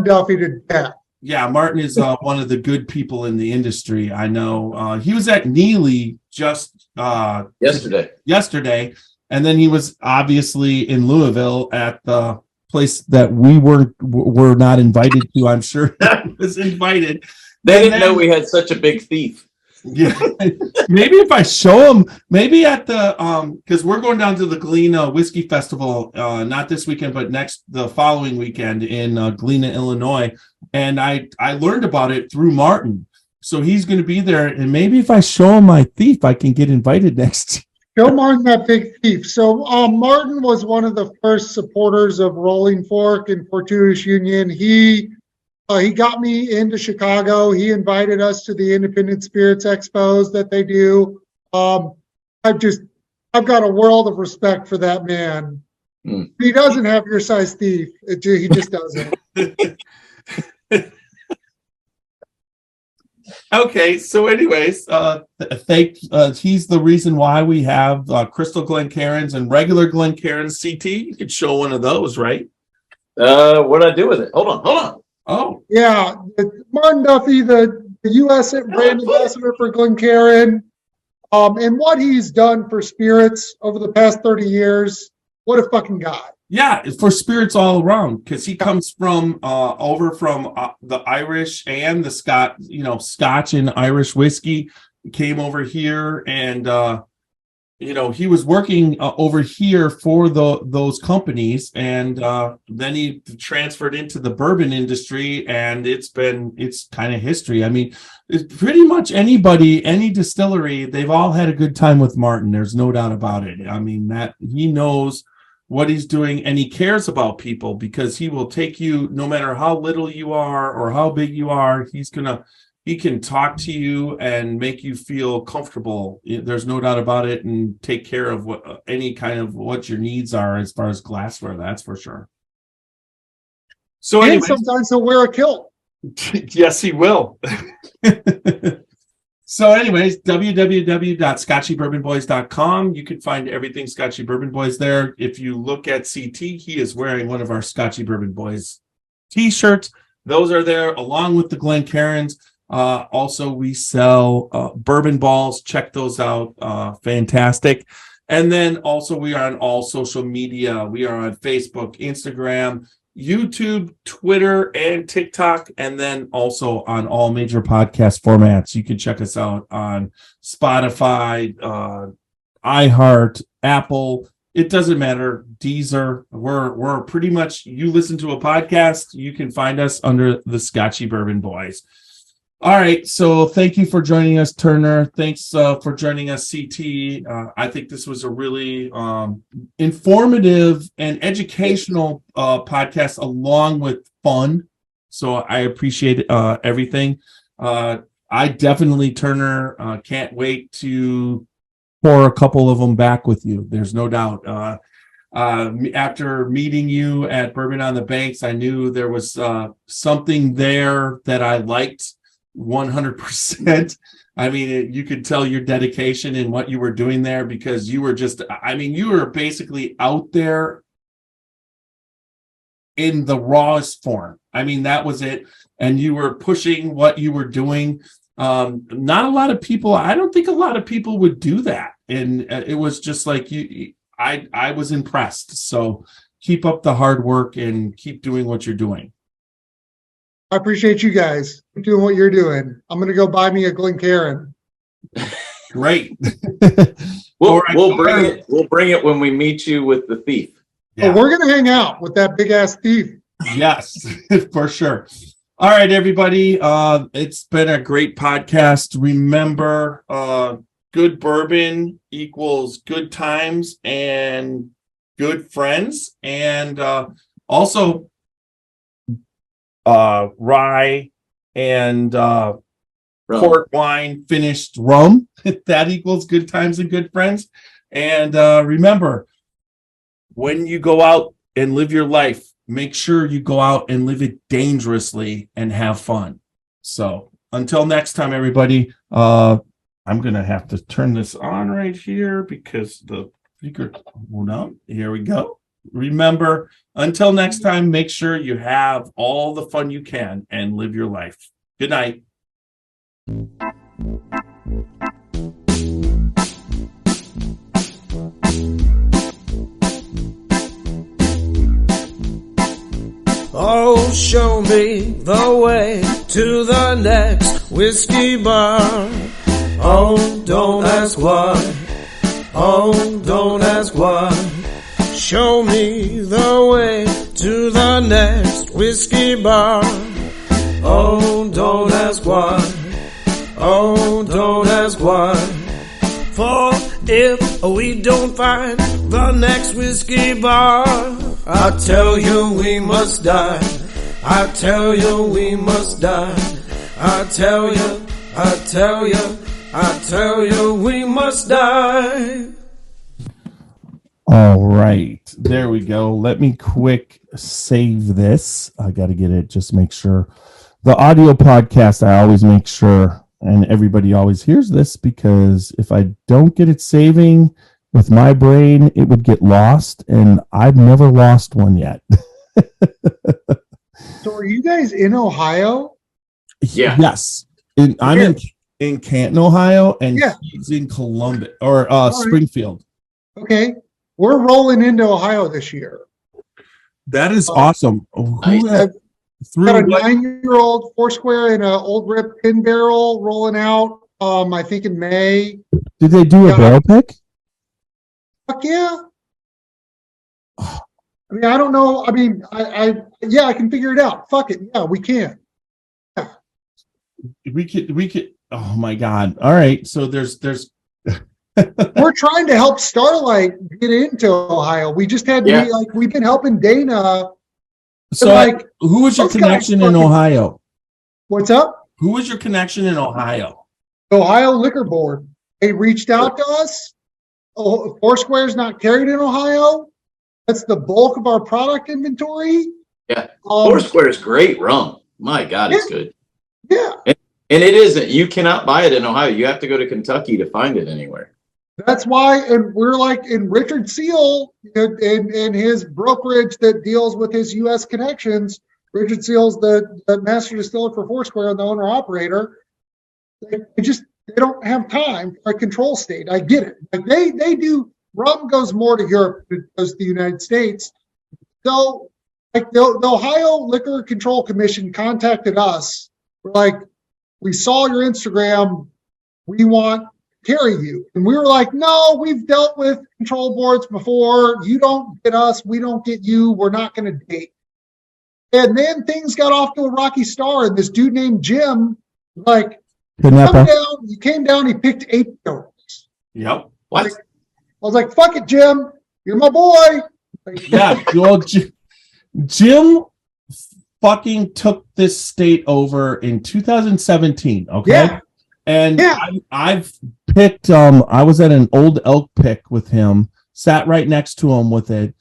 B: Duffy to death.
C: Yeah, Martin is one of the good people in the industry. I know he was at Neely just yesterday, and then he was obviously in Louisville at the place that we were not invited to. I'm sure he was invited.
D: They didn't know we had such a big thief.
C: Yeah, maybe if I show them, maybe at the because we're going down to the Galena Whiskey Festival, not this weekend, but the following weekend in Galena, Illinois, and I learned about it through Martin, so he's going to be there, and maybe if I show him my thief, I can get invited next.
B: Show Martin that big thief. So Martin was one of the first supporters of Rolling Fork and Fortuitous Union. He got me into Chicago. He invited us to the Independent Spirits Expos that they do. I've got a world of respect for that man. He doesn't have your size thief. He just doesn't.
C: Okay, so anyways, he's the reason why we have Crystal Glencairns and regular Glencairns. CT, you could show one of those, right?
D: What'd I do with it? Hold on.
C: Oh,
B: Yeah, Martin Duffy, the U.S. brand ambassador for Glencairn, and what he's done for spirits over the past 30 years. What a fucking guy.
C: yeah, for spirits all around, because he comes from over from the Irish and the Scotch and Irish whiskey. He came over here, and he was working over here for those companies, and then he transferred into the bourbon industry, and it's kind of history. I mean, it's pretty much any distillery, they've all had a good time with Martin. There's no doubt about it. I mean, that he knows what he's doing, and he cares about people, because he will take you no matter how little you are or how big you are. He can talk to you and make you feel comfortable. There's no doubt about it, and take care of any kind of what your needs are as far as glassware. That's for sure. So
B: And
C: anyways,
B: sometimes he'll wear a kilt.
C: yes, he will. So anyways, www.scotchybourbonboys.com. You can find everything Scotchy Bourbon Boys there. If you look at CT, he is wearing one of our Scotchy Bourbon Boys t-shirts. Those are there along with the Glencairns. Also, we sell bourbon balls. Check those out. Fantastic. And then also we are on all social media. We are on Facebook, Instagram, YouTube, Twitter, and TikTok, and then also on all major podcast formats. You can check us out on Spotify, iHeart, Apple. It doesn't matter. Deezer. We're pretty much, you listen to a podcast, you can find us under the Scotchy Bourbon Boys. All right, so thank you for joining us, Turner. Thanks for joining us, CT. I think this was a really informative and educational podcast, along with fun. So I appreciate everything. I definitely, Turner, can't wait to pour a couple of them back with you. There's no doubt. After meeting you at Bourbon on the Banks, I knew there was something there that I liked 100%. I mean, you could tell your dedication in what you were doing there, because you were you were basically out there in the rawest form. I mean, that was it. And you were pushing what you were doing. Not a lot of people, I don't think a lot of people would do that. And it was just like I was impressed. So keep up the hard work and keep doing what you're doing.
B: I appreciate you guys doing what you're doing. I'm going to go buy me a Glencairn.
C: Great.
D: We'll bring it when we meet you with the thief.
C: Yeah.
B: Oh, we're going to hang out with that big ass thief.
C: Yes, for sure. All right, everybody. It's been a great podcast. Remember, good bourbon equals good times and good friends. And also, rye and port wine finished rum, that equals good times and good friends. And remember, when you go out and live your life, make sure you go out and live it dangerously and have fun. So until next time, everybody, I'm gonna have to turn this on right here because the speaker, here we go. Remember, until next time, make sure you have all the fun you can and live your life. Good night.
G: Oh, show me the way to the next whiskey bar. Oh, don't ask why. Oh, don't ask why. Show me the way to the next whiskey bar. Oh, don't ask why. Oh, don't ask why. For if we don't find the next whiskey bar, I tell you we must die. I tell you we must die. I tell you, I tell you, I tell you we must die.
C: All right. there we go. Let me quick save this. I got to get it. Just make sure the audio podcast. I always make sure, and everybody always hears this, because if I don't get it saving with my brain, it would get lost, and I've never lost one yet.
B: So are you guys in Ohio?
D: Yeah.
C: Yes. I'm in Canton, Ohio, and he's in Columbus or Springfield.
B: Okay. We're rolling into Ohio this year.
C: That is awesome.
B: Got a 9-year-old Foursquare in an old rip pin barrel rolling out. I think in May.
C: Did they do a barrel pick?
B: Fuck yeah. I mean, I don't know. I mean, I can figure it out. Fuck it. Yeah, we can. Yeah.
C: We could. Oh my God. All right. So there's.
B: We're trying to help Starlight get into Ohio. We just had we've been helping Dana.
C: So who was your connection in Ohio?
B: What's up?
C: Who was your connection in Ohio?
B: Ohio Liquor Board. They reached out to us. Oh, Foursquare's not carried in Ohio. That's the bulk of our product inventory.
D: Yeah. Foursquare is great rum. My God, it's good.
B: Yeah.
D: And it isn't. You cannot buy it in Ohio. You have to go to Kentucky to find it anywhere.
B: That's why, and we're like, in Richard Seal and his brokerage that deals with his U.S. connections. Richard Seal's the master distiller for Foursquare and the owner operator. They don't have time for a control state. I get it. Like they do. Rum goes more to Europe than it goes to the United States. So, like the Ohio Liquor Control Commission contacted us. We're like, we saw your Instagram. We want carry you. And we were like, no, we've dealt with control boards before. You don't get us. We don't get you. We're not going to date. And then things got off to a rocky start. And this dude named Jim, like, he came down, he picked 8 barrels.
C: Yep.
D: What?
B: I was like, fuck it, Jim. You're my boy. Like,
C: yeah. Well, Jim fucking took this state over in 2017. Okay.
B: Yeah.
C: And I've picked, I was at an old elk pick with him, sat right next to him with it.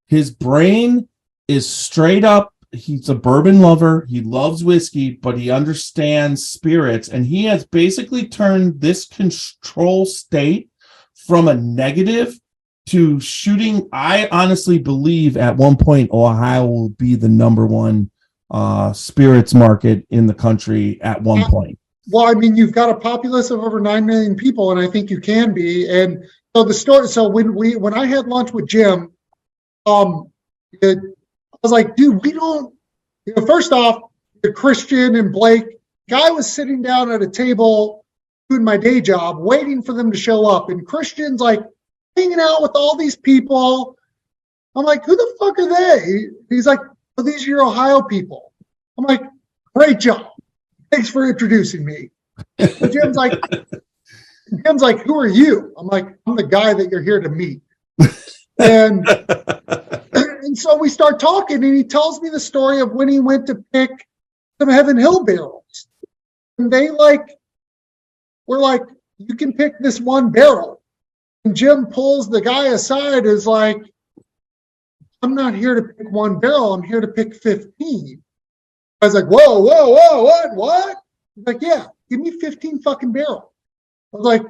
C: His brain is straight up. He's a bourbon lover. He loves whiskey, but he understands spirits. And he has basically turned this control state from a negative to shooting. I honestly believe at one point, Ohio will be the number one spirits market in the country at one point.
B: Well, I mean, you've got a populace of over 9 million people, and I think you can be. And so the story. So when I had lunch with Jim, I was like, dude, we don't. First off, the Christian and Blake guy was sitting down at a table doing my day job, waiting for them to show up, and Christian's like hanging out with all these people. I'm like, who the fuck are they? He's like, oh, these are your Ohio people. I'm like, great job. Thanks for introducing me. And Jim's like, who are you? I'm like, I'm the guy that you're here to meet. And so we start talking, and he tells me the story of when he went to pick some Heaven Hill barrels. And they we're like, you can pick this one barrel. And Jim pulls the guy aside, is like, I'm not here to pick one barrel, I'm here to pick 15. I was like, whoa, what? He's like, yeah, give me 15 fucking barrels. I was like,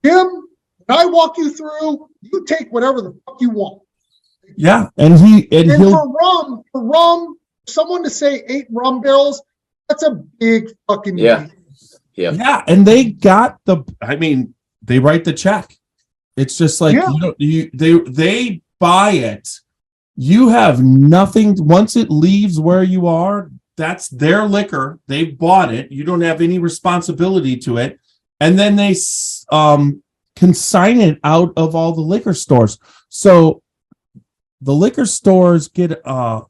B: Jim, when I walk you through, you take whatever the fuck you want.
C: Yeah, and he'll
B: for rum, someone to say 8 rum barrels, that's a big fucking deal.
C: Yeah, and they got they write the check. It's just like they buy it. You have nothing once it leaves where you are. That's their liquor. They bought it. You don't have any responsibility to it. And then they consign it out of all the liquor stores. So the liquor stores get a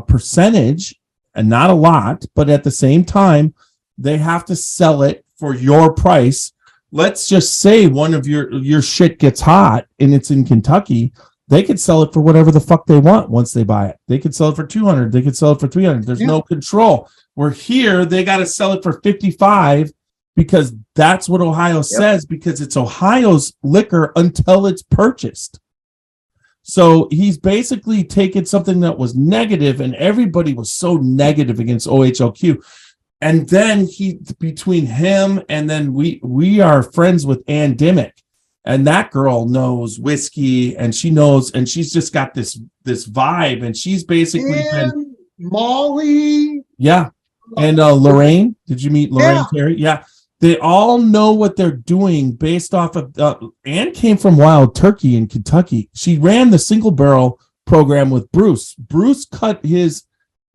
C: percentage, and not a lot, but at the same time, they have to sell it for your price. Let's just say one of your shit gets hot and it's in Kentucky. They could sell it for whatever the fuck they want once they buy it. They could sell it for 200. They could sell it for 300. There's no control. We're here. They got to sell it for 55 because that's what Ohio says, because it's Ohio's liquor until it's purchased. So he's basically taken something that was negative, and everybody was so negative against OHLQ. And then between him and then we are friends with Ann Dimmick, and that girl knows whiskey, and she knows, and she's just got this vibe, and she's basically been
B: Molly.
C: Yeah. And Lorraine, did you meet Lorraine Terry? Yeah. They all know what they're doing based off of Ann came from Wild Turkey in Kentucky. She ran the single barrel program with Bruce. Bruce cut his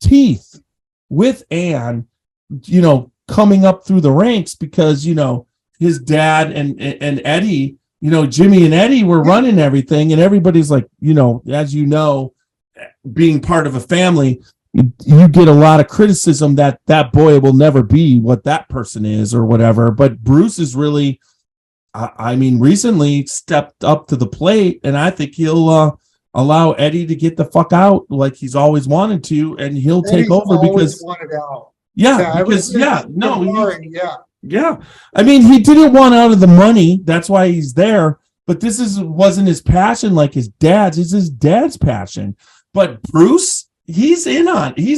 C: teeth with Ann, coming up through the ranks because, his dad and Eddie, Jimmy and Eddie were running everything, and everybody's like, as being part of a family, you get a lot of criticism that boy will never be what that person is or whatever. But Bruce is really, recently stepped up to the plate, and I think he'll allow Eddie to get the fuck out like he's always wanted to, and he'll take over because
B: wanted out.
C: Yeah. He didn't want out of the money. That's why he's there. But this wasn't his passion like his dad's. It's his dad's passion. But Bruce, he's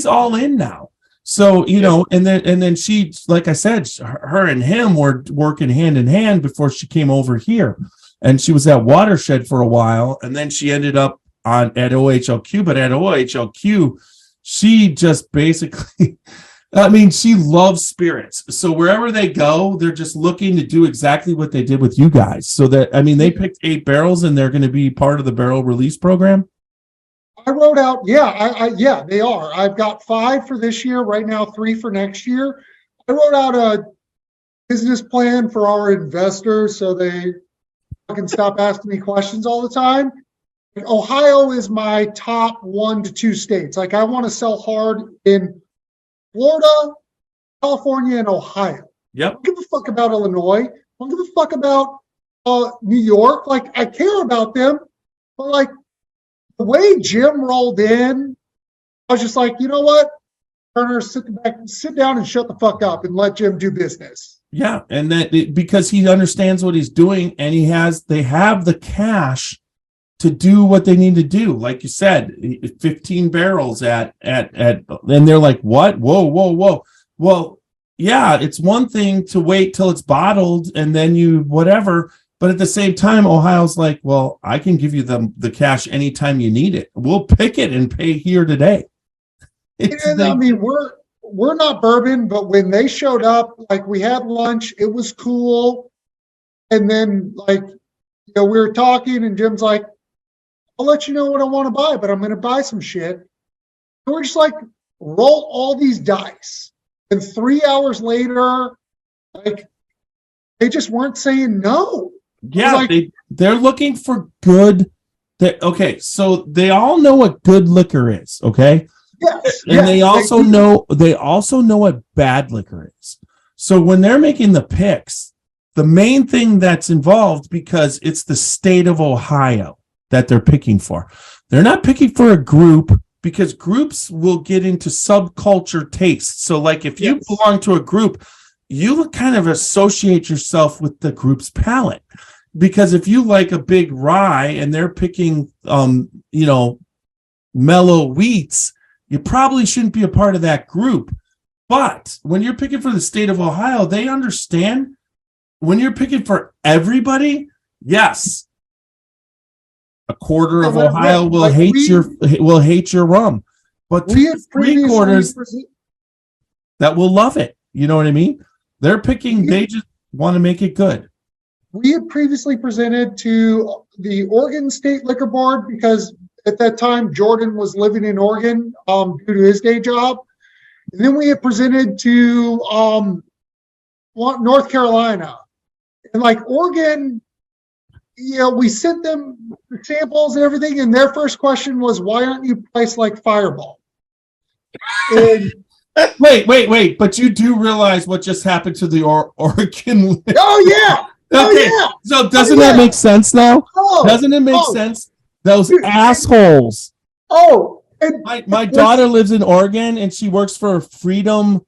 C: all in now. So, and then she, like I said, her and him were working hand in hand before she came over here. And she was at Watershed for a while. And then she ended up at OHLQ. But at OHLQ, she just basically, she loves spirits. So wherever they go, they're just looking to do exactly what they did with you guys. So that, they picked 8 barrels and they're going to be part of the barrel release program.
B: I wrote out, they are. I've got 5 for this year, right now 3 for next year. I wrote out a business plan for our investors so they can stop asking me questions all the time. Ohio is my top 1 to 2 states. Like, I want to sell hard in Florida, California, and Ohio.
C: Yep.
B: I don't give a fuck about Illinois. I don't give a fuck about New York. Like, I care about them, but like, the way Jim rolled in, I was just like, you know what? Turner, sit down and shut the fuck up and let Jim do business.
C: Yeah, and that because he understands what he's doing, and they have the cash to do what they need to do. Like you said, 15 barrels at and they're like, what? Whoa. Well, yeah, it's one thing to wait till it's bottled and then you whatever. But at the same time, Ohio's like, well, I can give you the cash anytime you need it. We'll pick it and pay here today.
B: We're not bourbon, but when they showed up, like, we had lunch, it was cool. And then, like, we were talking, and Jim's like, I'll let you know what I want to buy, but I'm going to buy some shit. And we're just like, roll all these dice. And 3 hours later, like, they just weren't saying no.
C: Yeah, they're looking for good. Okay, so they all know what good liquor is. Okay,
B: yes,
C: and they also know what bad liquor is. So when they're making the picks, the main thing that's involved, because it's the state of Ohio that they're picking for. They're not picking for a group, because groups will get into subculture tastes. So, like, if you belong to a group, you kind of associate yourself with the group's palate. Because if you like a big rye and they're picking, mellow wheats, you probably shouldn't be a part of that group. But when you're picking for the state of Ohio, they understand. When you're picking for everybody, yes, a quarter of Ohio will hate your rum, but 3/4 that will love it. You know what I mean? They're picking. They just want to make it good.
B: We had previously presented to the Oregon State Liquor Board because at that time Jordan was living in Oregon due to his day job. And then we had presented to North Carolina. And like Oregon, we sent them the samples and everything, and their first question was, why aren't you priced like Fireball? And
C: Wait, but you do realize what just happened to the Oregon?
B: Oh, yeah.
C: Okay, yeah. So doesn't that make sense now? Doesn't it make sense? Those assholes.
B: Oh,
C: my daughter lives in Oregon, and she works for Freedom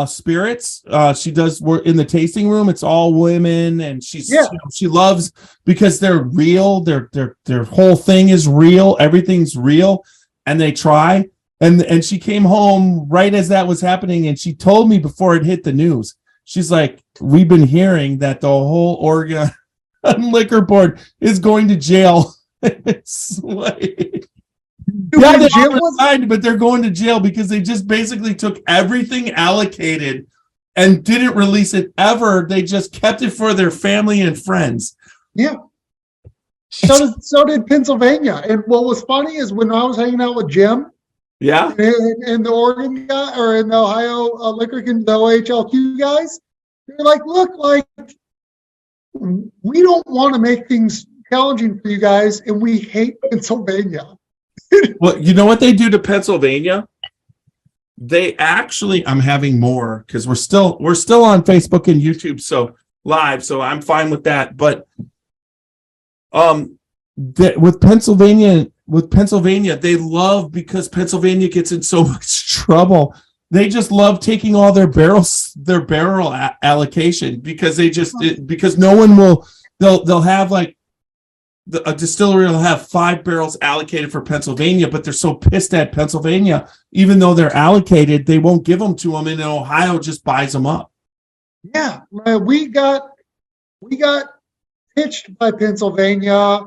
C: spirits. She does work in the tasting room. It's all women, and she loves because they're real. Their whole thing is real. Everything's real, and they try. And she came home right as that was happening, and she told me before it hit the news. She's like, "We've been hearing that the whole Oregon Liquor Board is going to jail." It's like, yeah, they resigned, but they're going to jail because they just basically took everything allocated and didn't release it ever. They just kept it for their family and friends.
B: Yeah. So did Pennsylvania. And what was funny is when I was hanging out with Jim,
C: yeah,
B: and the Oregon guy or in the Ohio Liquor, the OHLQ guys, they're like, look, like we don't want to make things challenging for you guys, and we hate Pennsylvania.
C: Well, you know what they do to Pennsylvania? They actually, I'm having more because we're still on Facebook and YouTube, so live, so I'm fine with that. But with Pennsylvania, they love, because Pennsylvania gets in so much trouble. They just love taking all their barrel allocation because because no one will. They'll have like a distillery will have 5 barrels allocated for Pennsylvania, but they're so pissed at Pennsylvania, even though they're allocated, they won't give them to them, and Ohio just buys them up.
B: Yeah, we got pitched by Pennsylvania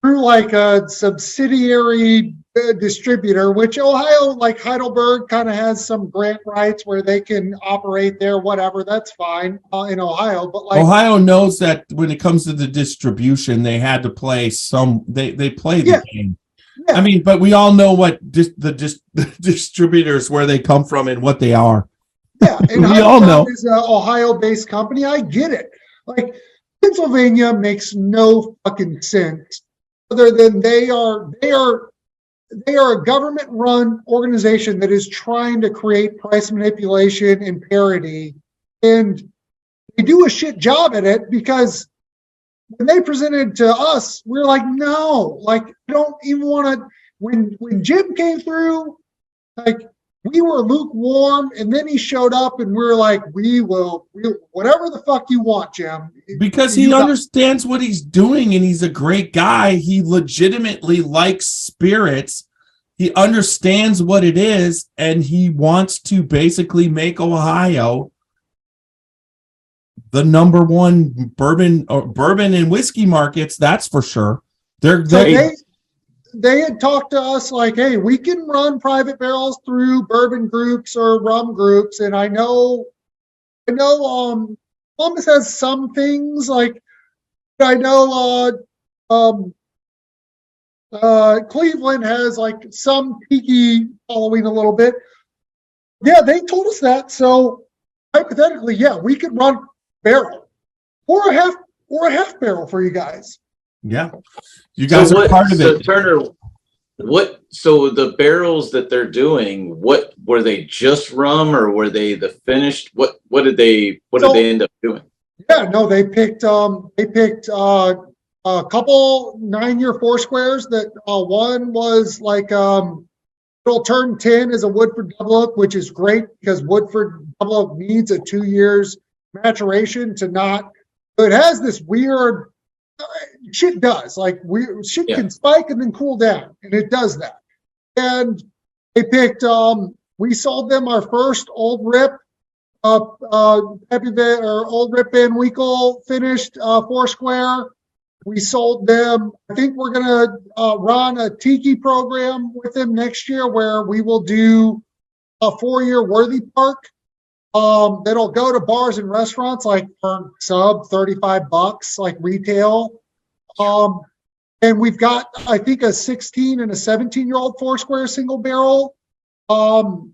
B: through like a subsidiary distributor, which Ohio, like Heidelberg, kind of has some grant rights where they can operate there, whatever. That's fine in Ohio. But like
C: Ohio knows that when it comes to the distribution, they had to play they play the game. Yeah. I mean, but we all know what the distributors, where they come from and what they are.
B: Yeah, and we all know is an Ohio-based company. I get it. Like Pennsylvania makes no fucking sense, other than they are a government-run organization that is trying to create price manipulation and parity, and they do a shit job at it, because when they presented to us, we were like, no, like I don't even want to. When Jim came through, like we were lukewarm, and then he showed up, and we were like, we will whatever the fuck you want, Jim.
C: Because he understands what he's doing, and he's a great guy. He legitimately likes spirits. He understands what it is, and he wants to basically make Ohio the number one bourbon and whiskey markets. That's for sure.
B: They had talked to us like, hey, we can run private barrels through bourbon groups or rum groups, and I know Columbus has some things, like I know Cleveland has like some peaky following a little bit. Yeah, they told us that. So hypothetically, yeah, we could run barrel or a half barrel for you guys.
C: Yeah, you guys are part of it.
D: Turner, so the barrels that they're doing, what were they, just rum, or were they the finished? What did they end up doing?
B: Yeah, no, they picked a couple 9-year Foursquares that one was like it'll turn 10 as a Woodford Double Oak, which is great because Woodford Double Oak needs a 2 years maturation to not. But it has this weird. Shit does, like shit can spike and then cool down, and it does that. And they picked we sold them our first Old Rip Old Rip Van Winkle finished Foursquare. We sold them, I think we're gonna run a tiki program with them next year where we will do a 4-year Worthy Park that'll go to bars and restaurants like for sub $35, like retail. And we've got, I think, a 16 and a 17-year-old Foursquare single barrel. So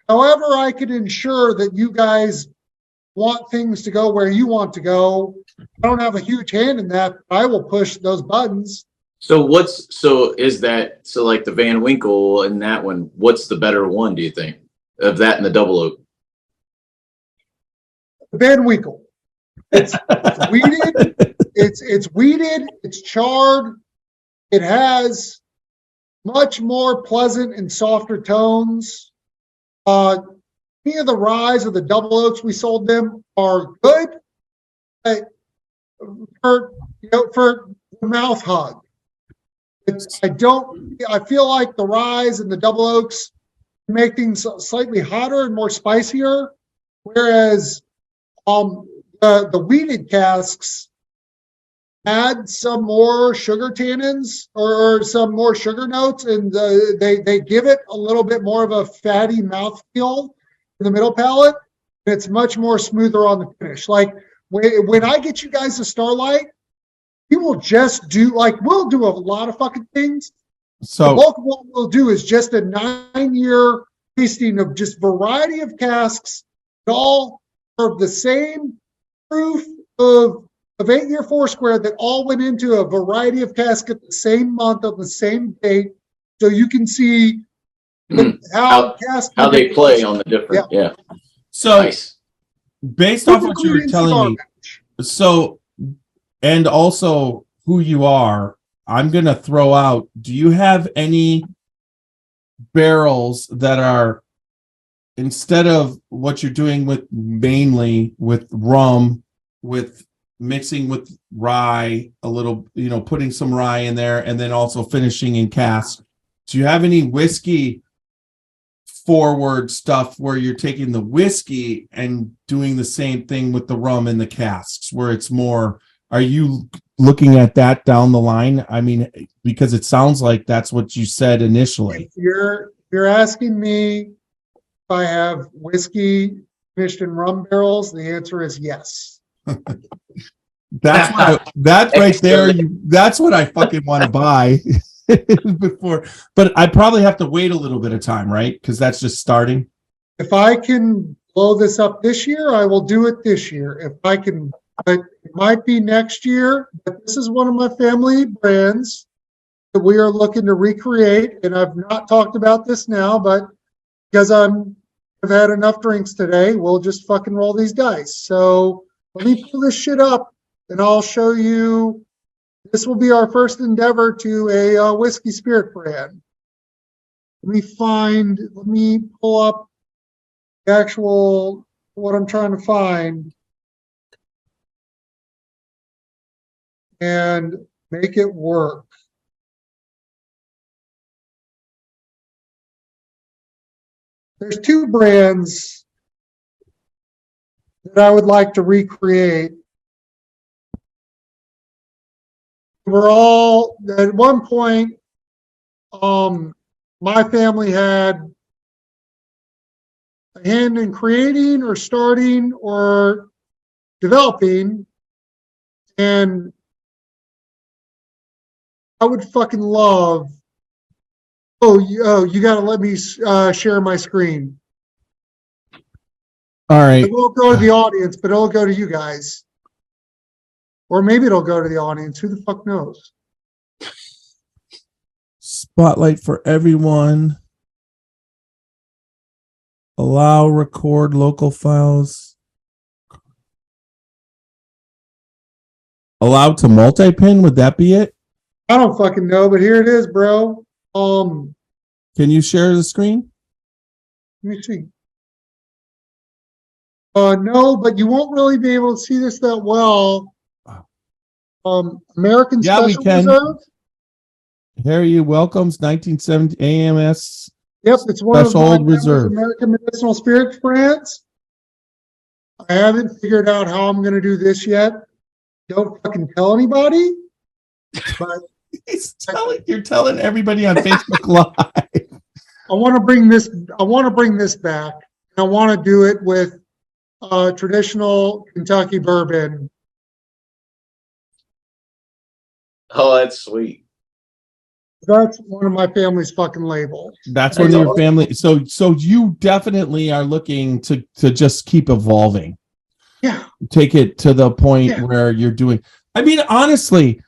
B: however I could ensure that you guys want things to go where you want to go, I don't have a huge hand in that, but I will push those buttons.
D: So like the Van Winkle and that one, what's the better one, do you think, of that and the Double Oak?
B: Van Winkle. It's weeded. It's weeded. It's charred. It has much more pleasant and softer tones. Any of the ryes or the double oaks we sold them are good, but for the mouth hug. I feel like the ryes and the double oaks make things slightly hotter and more spicier, whereas the wheated casks add some more sugar tannins or some more sugar notes, and they give it a little bit more of a fatty mouthfeel in the middle palate. It's much more smoother on the finish. Like when I get you guys to Starlight, we will just we'll do a lot of fucking things. So the bulk of what we'll do is just a 9-year tasting of just variety of casks, all of the same proof of 8-year Foursquare that all went into a variety of casks at the same month on the same date, so you can see how
D: they play on the different. Yeah.
C: So nice. Based off what you were telling me, so and also who you are, I'm gonna throw out. Do you have any barrels that are, instead of what you're doing with mainly with rum, with mixing with rye a little, putting some rye in there and then also finishing in cask? Do you have any whiskey forward stuff where you're taking the whiskey and doing the same thing with the rum in the casks, where it's more, are you looking at that down the line? I mean, because it sounds like that's what you said initially.
B: If you're asking me if I have whiskey finished in rum barrels, the answer is yes.
C: That's right there. That's what I fucking want to buy before, but I probably have to wait a little bit of time, right? Because that's just starting.
B: If I can blow this up this year, I will do it this year. If I can, but it might be next year. But this is one of my family brands that we are looking to recreate, and I've not talked about this now, but because I've had enough drinks today, we'll just fucking roll these dice. So let me pull this shit up, and I'll show you. This will be our first endeavor to a whiskey spirit brand. Let me pull up the actual, what I'm trying to find, and make it work. There's 2 brands that I would like to recreate. We're all, at one point, my family had a hand in creating or starting or developing, and I would fucking love. You got to let me share my screen.
C: All right.
B: It won't go to the audience, but it'll go to you guys. Or maybe it'll go to the audience. Who the fuck knows?
C: Spotlight for everyone. Allow record local files. Allowed to multi-pin? Would that be it?
B: I don't fucking know, but here it is, bro.
C: Can you share the screen?
B: Let me see. No, but you won't really be able to see this that well. American Special Reserve.
C: Harry welcomes 1970 AMS.
B: Yep, it's one
C: Special
B: of my
C: Reserve.
B: American medicinal spirits brands. I haven't figured out how I'm going to do this yet. Don't fucking tell anybody. But
C: you're telling everybody on Facebook Live.
B: I want to bring this back. And I want to do it with traditional Kentucky bourbon.
D: Oh, that's sweet.
B: That's one of my family's fucking labels.
C: That's one of your family. So you definitely are looking to just keep evolving.
B: Yeah.
C: Take it to the point where you're doing. I mean, honestly,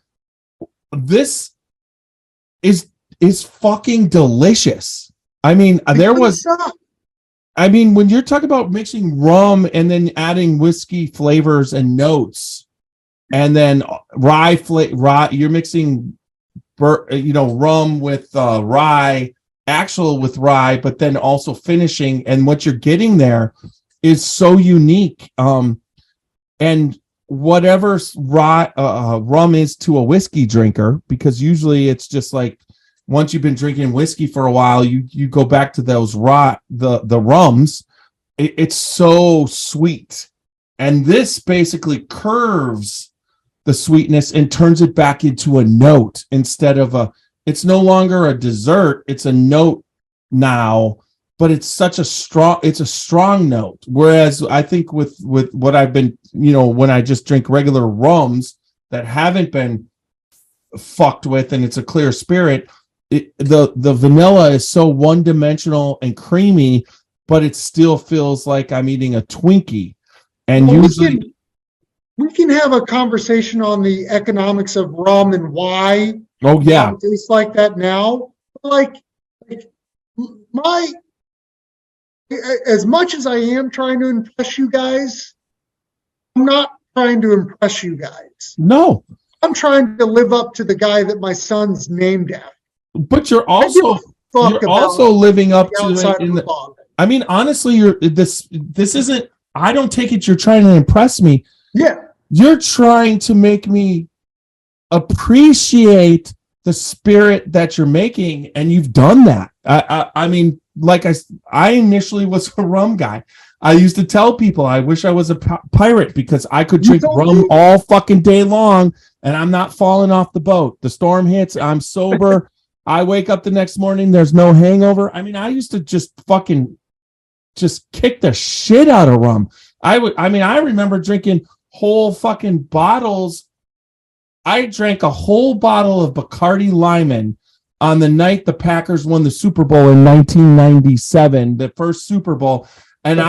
C: this is fucking delicious. I mean, when you're talking about mixing rum and then adding whiskey flavors and notes, and then rye, you're mixing rum with rye, actual with rye, but then also finishing. And what you're getting there is so unique. And whatever rye, rum is to a whiskey drinker, because usually it's just like once you've been drinking whiskey for a while, you go back to those rye, the rums. It's so sweet. And this basically curves the sweetness and turns it back into a note instead of it's no longer a dessert, it's a note now, but it's a strong note. Whereas I think with what I've been, when I just drink regular rums that haven't been fucked with and it's a clear spirit, the vanilla is so one-dimensional and creamy, but it still feels like I'm eating a Twinkie. And usually
B: we can have a conversation on the economics of rum and why it tastes like that now. Like as much as I am trying to impress you guys, I'm not trying to impress you guys.
C: No.
B: I'm trying to live up to the guy that my son's named after.
C: But you're also living up to it. I mean, honestly, this isn't. I don't take it you're trying to impress me.
B: Yeah,
C: you're trying to make me appreciate the spirit that you're making, and you've done that. I mean, like I initially was a rum guy. I used to tell people I wish I was a pirate because I could drink rum all fucking day long, and I'm not falling off the boat. The storm hits, I'm sober. I wake up the next morning, there's no hangover. I mean, I used to just kick the shit out of rum. I remember drinking whole fucking bottles. I drank a whole bottle of Bacardi Limon on the night the Packers won the Super Bowl in 1997, the first Super Bowl. And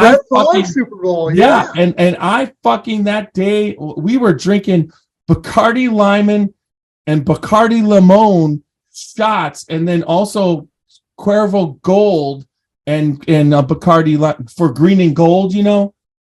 B: Super Bowl.
C: Yeah. And I fucking that day, we were drinking Bacardi Limon and Bacardi Limon shots, and then also Cuervo Gold and Bacardi for green and gold,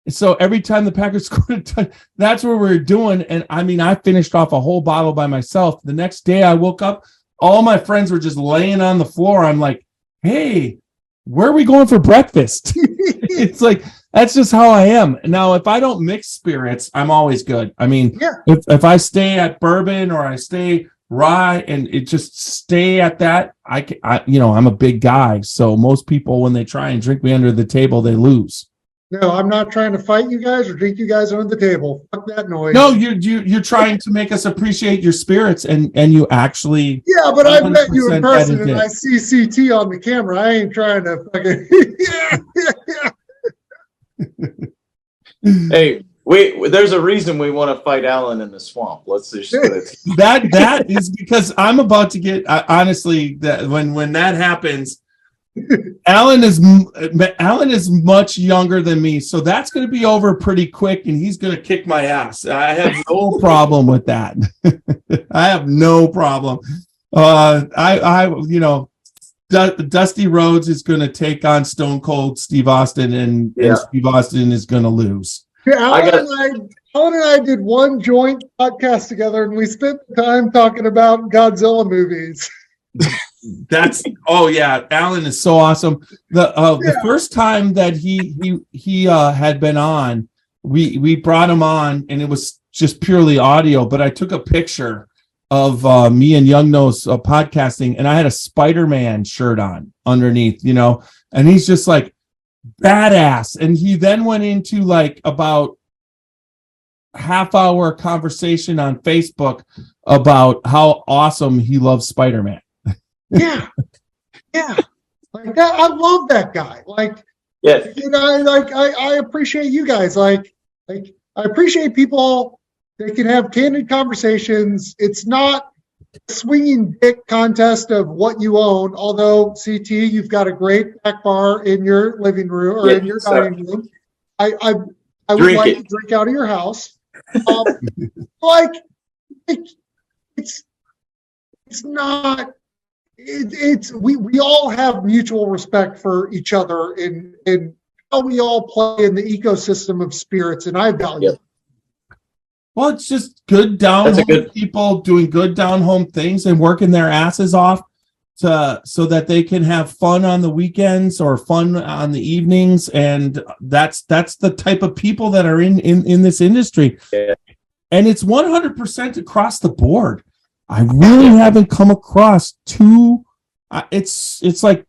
C: So every time the Packers scored a touchdown, that's what we were doing. And I mean, I finished off a whole bottle by myself. The next day I woke up, all my friends were just laying on the floor. I'm like, hey, where are we going for breakfast? It's like, that's just how I am. Now, if I don't mix spirits, I'm always good. I mean, if I stay at bourbon or I stay rye and it just stay at that, I'm a big guy. So most people, when they try and drink me under the table, they lose.
B: No, I'm not trying to fight you guys or drink you guys under the table. Fuck that noise.
C: No, you're trying to make us appreciate your spirits, and you actually.
B: Yeah, but I met you in person and I see CT on the camera. I ain't trying to fucking.
D: Hey, there's a reason we want to fight Alan in the swamp. Let's just
C: that is because I'm about to get honestly that when that happens. Alan is much younger than me, so that's going to be over pretty quick, and he's going to kick my ass. I have no problem with that. I have no problem. Dusty Rhodes is going to take on Stone Cold Steve Austin, and Steve Austin is going to lose.
B: Alan and I did one joint podcast together, and we spent the time talking about Godzilla movies.
C: Alan is so awesome. The first time that he had been on, we brought him on, and it was just purely audio, but I took a picture of me and Young Nose podcasting, and I had a Spider-Man shirt on underneath, and he's just like badass. And he then went into like about half-hour conversation on Facebook about how awesome he loves Spider-Man.
B: Yeah. Like that, I love that guy. Like, I appreciate you guys. Like I appreciate people that can have candid conversations. It's not a swinging dick contest of what you own. Although CT, you've got a great back bar in your living room or in your dining room. I would like to drink out of your house. It's not. We all have mutual respect for each other and how we all play in the ecosystem of spirits, and I value it.
C: Well, it's just good down
D: That's a
C: home
D: good-
C: people doing good down home things and working their asses off so that they can have fun on the weekends or fun on the evenings. And that's the type of people that are in this industry.
D: Yeah.
C: And it's 100% across the board. I really haven't come across it's like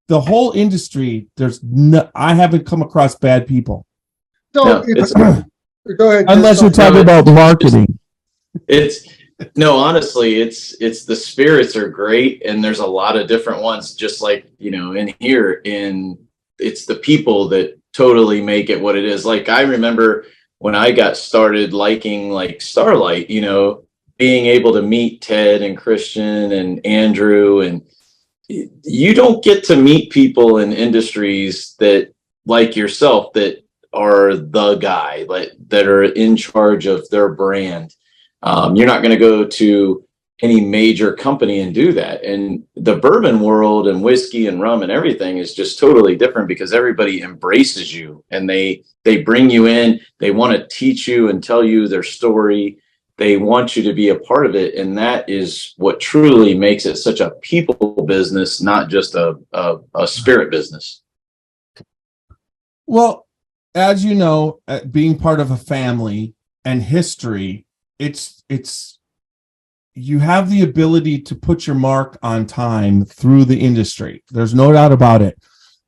C: the whole industry. I haven't come across bad people.
B: So
D: No,
B: it's,
D: it's-
B: go ahead.
C: Unless you're talking about marketing.
D: Honestly, it's the spirits are great, and there's a lot of different ones, just like, in here, it's the people that totally make it what it is. Like, I remember when I got started liking like Starlight, being able to meet Ted and Christian and Andrew, and you don't get to meet people in industries that, like yourself, that are the guy, like that are in charge of their brand. You're not going to go to any major company and do that. And the bourbon world and whiskey and rum and everything is just totally different, because everybody embraces you and they bring you in. They want to teach you and tell you their story. They want you to be a part of it. And that is what truly makes it such a people business, not just a spirit business.
C: Well, as you know, being part of a family and history, it's you have the ability to put your mark on time through the industry. There's no doubt about it.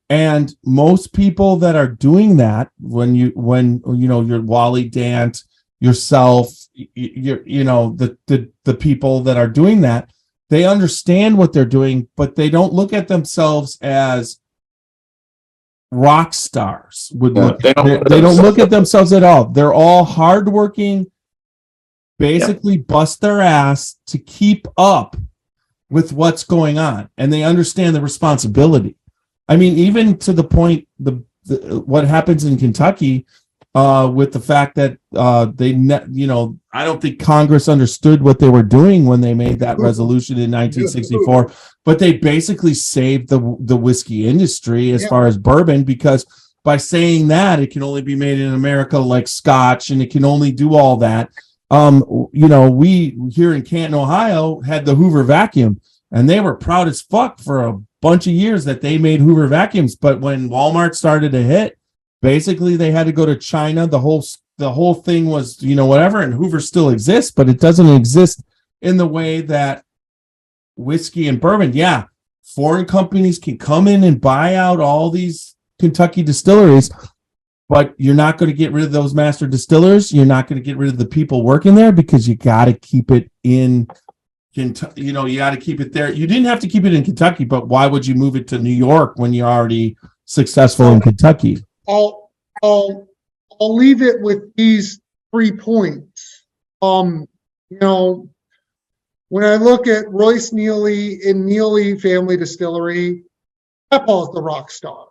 C: And most people that are doing that, when you're Wally Dant, yourself, the people that are doing that, they understand what they're doing, but they don't look at themselves as rock stars. They don't look at themselves at all. They're all hardworking, basically bust their ass to keep up with what's going on, and they understand the responsibility. I mean, even to the point what happens in Kentucky with the fact that I don't think Congress understood what they were doing when they made that resolution in 1964, but they basically saved the whiskey industry as far as bourbon, because by saying that it can only be made in America like Scotch, and it can only do all that. We here in Canton, Ohio, had the Hoover vacuum, and they were proud as fuck for a bunch of years that they made Hoover vacuums. But when Walmart started to hit, basically they had to go to China. The whole thing was, whatever, and Hoover still exists, but it doesn't exist in the way that whiskey and bourbon. Yeah, foreign companies can come in and buy out all these Kentucky distilleries, but you're not going to get rid of those master distillers. You're not going to get rid of the people working there, because you got to keep it in Kentucky. You got to keep it there. You didn't have to keep it in Kentucky, but why would you move it to New York when you're already successful in Kentucky?
B: I'll leave it with these 3 points. When I look at Royce Neely in Neely Family Distillery, Papa's the rock star.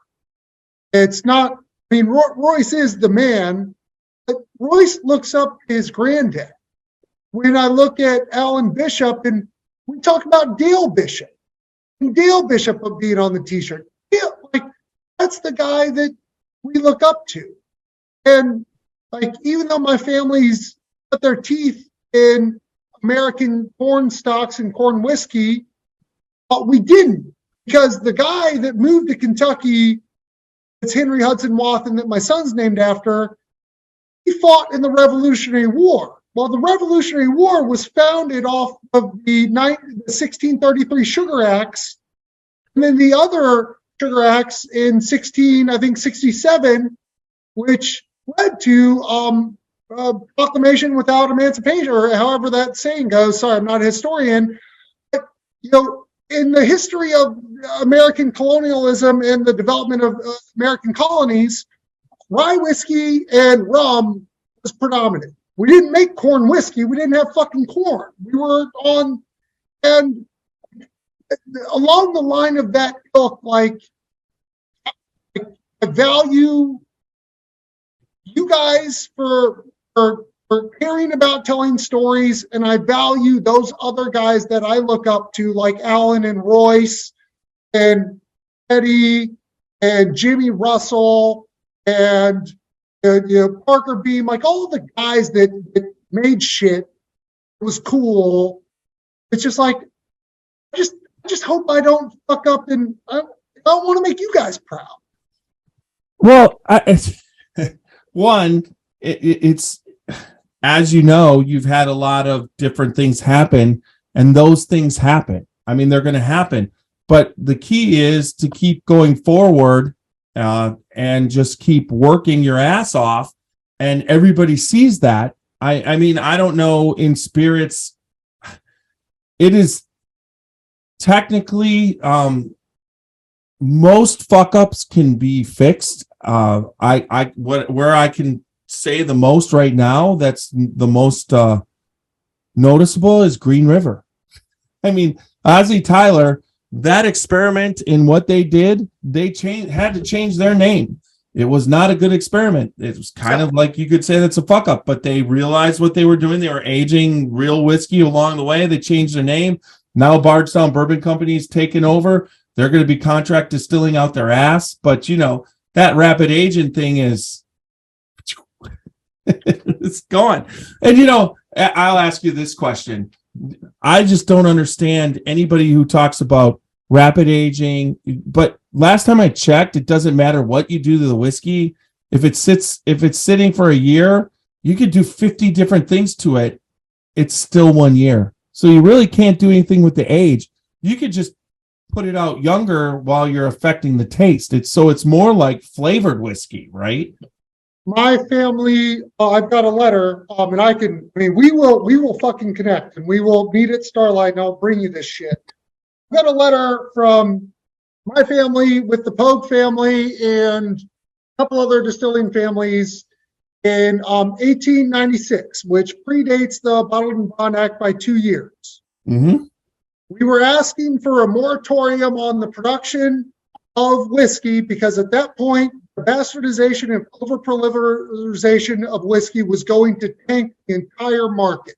B: It's not. I mean, Royce is the man, but Royce looks up to his granddad. When I look at Alan Bishop, and we talk about Dale Bishop, and Dale Bishop being on the T-shirt, that's the guy that we look up to. And even though my family's got their teeth in American corn stocks and corn whiskey, we didn't, because the guy that moved to Kentucky, it's Henry Hudson Wathen, that my son's named after, he fought in the Revolutionary War. Well, the Revolutionary War was founded off of the 1633 Sugar Acts, and then the other Sugar Acts in 67, which led to proclamation without emancipation, or however that saying goes. Sorry, I'm not a historian. But, in the history of American colonialism and the development of American colonies, rye whiskey and rum was predominant. We didn't make corn whiskey. We didn't have fucking corn. We were on, and along the line of that book, I value you guys for caring about telling stories, and I value those other guys that I look up to, like Alan and Royce and Eddie and Jimmy Russell and Parker Beam, like all of the guys that made shit. It was cool. It's just like, I just hope I don't fuck up, and I don't want to make you guys proud.
C: Well, it's as you know, you've had a lot of different things happen, and those things happen. I mean, they're going to happen, but the key is to keep going forward and just keep working your ass off, and everybody sees that. I mean, I don't know, in spirits, it is technically most fuck ups can be fixed. Where I can say the most right now, that's the most noticeable, is Green River. I mean, Ozzy Tyler, that experiment in what they did, they had to change their name. It was not a good experiment. It was kind of like, you could say that's a fuck up, but they realized what they were doing. They were aging real whiskey along the way. They changed their name. Now Bardstown Bourbon Company's taken over. They're going to be contract distilling out their ass. But, you know, that rapid aging thing is it's gone. And, you know, I'll ask you this question. I just don't understand anybody who talks about rapid aging, but last time I checked, it doesn't matter what you do to the whiskey. If it's sitting for a year, you could do 50 different things to it. It's still 1 year. So you really can't do anything with the age. You could just put it out younger while you're affecting the taste. It's more like flavored whiskey, right?
B: My family, I've got a letter, and we will fucking connect, and we will meet at Starlight, and I'll bring you this shit. I've got a letter from my family with the Pogue family and a couple other distilling families in 1896, which predates the Bottled and Bond Act by 2 years.
C: Mm-hmm.
B: We were asking for a moratorium on the production of whiskey because at that point, the bastardization and overproliferation of whiskey was going to tank the entire market.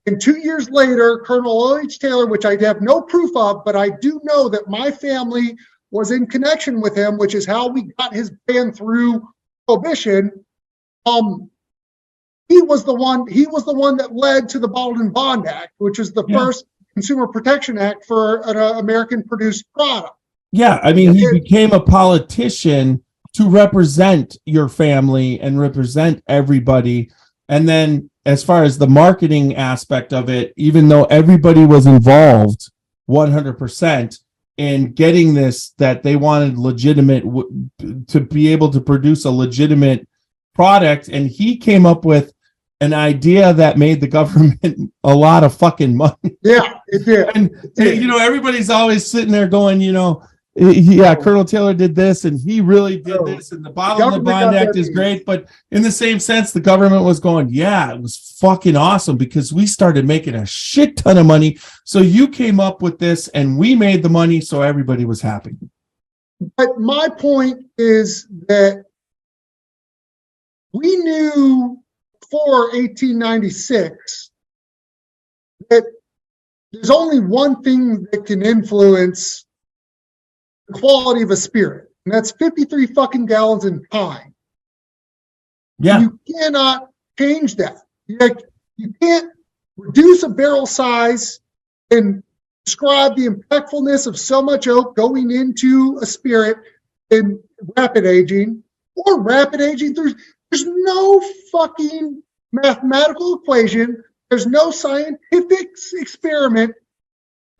B: And 2 years later, Colonel O.H. Taylor, which I have no proof of, but I do know that my family was in connection with him, which is how we got his ban through Prohibition. He was the one that led to the Bottled and Bond Act, which is the first Consumer Protection Act for an American-produced product.
C: Yeah, I mean, he became a politician to represent your family and represent everybody. And then as far as the marketing aspect of it, even though everybody was involved 100% in getting this, that they wanted legitimate, to be able to produce a legitimate product. And he came up with an idea that made the government a lot of fucking money.
B: Yeah, it did.
C: And, you know, everybody's always sitting there going, you know, yeah, Colonel Taylor did this, and he really did this, and the Bottled and Bond Act is great. But in the same sense, the government was going, yeah, it was fucking awesome because we started making a shit ton of money. So you came up with this, and we made the money, so everybody was happy.
B: But my point is that we knew before 1896 that there's only one thing that can influence the quality of a spirit, and that's 53 fucking gallons in time.
C: Yeah.
B: You cannot change that. You can't reduce a barrel size and describe the impactfulness of so much oak going into a spirit in rapid aging or rapid aging. There's no fucking mathematical equation. There's no scientific experiment.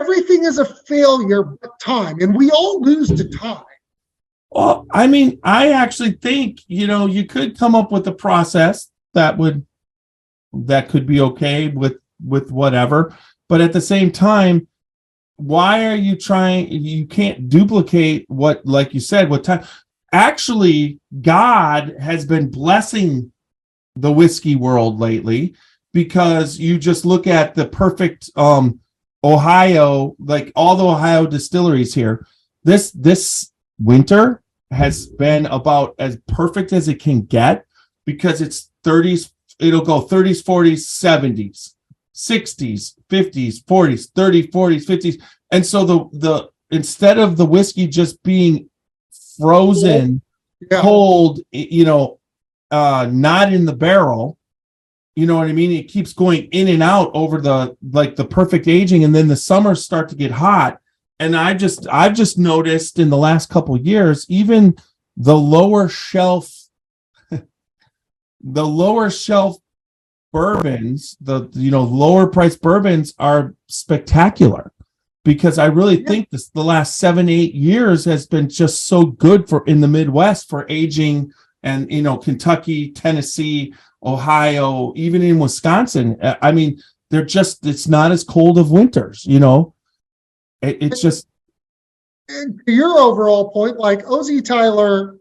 B: Everything is a failure but time, and we all lose to time.
C: Well, I mean, I actually think, you know, you could come up with a process that could be okay with whatever, but at the same time, why are you trying? You can't duplicate what, like you said, what time. Actually, God has been blessing the whiskey world lately, because you just look at the perfect Ohio, like all the Ohio distilleries here. This winter has been about as perfect as it can get, because it's 30s, it'll go 30s, 40s, 70s, 60s, 50s, 40s, 30s, 40s, 50s. And so the instead of the whiskey just being frozen cold, you know, not in the barrel, You know what I mean? It keeps going in and out over the perfect aging, and then the summers start to get hot. And I've just noticed in the last couple of years, even the lower shelf bourbons, the lower price bourbons are spectacular, because I really think the last 7-8 years has been just so good for in the Midwest for aging, and Kentucky, Tennessee, Ohio, even in Wisconsin. I mean, it's not as cold of winters, it's just.
B: And to your overall point, like OZ Tyler,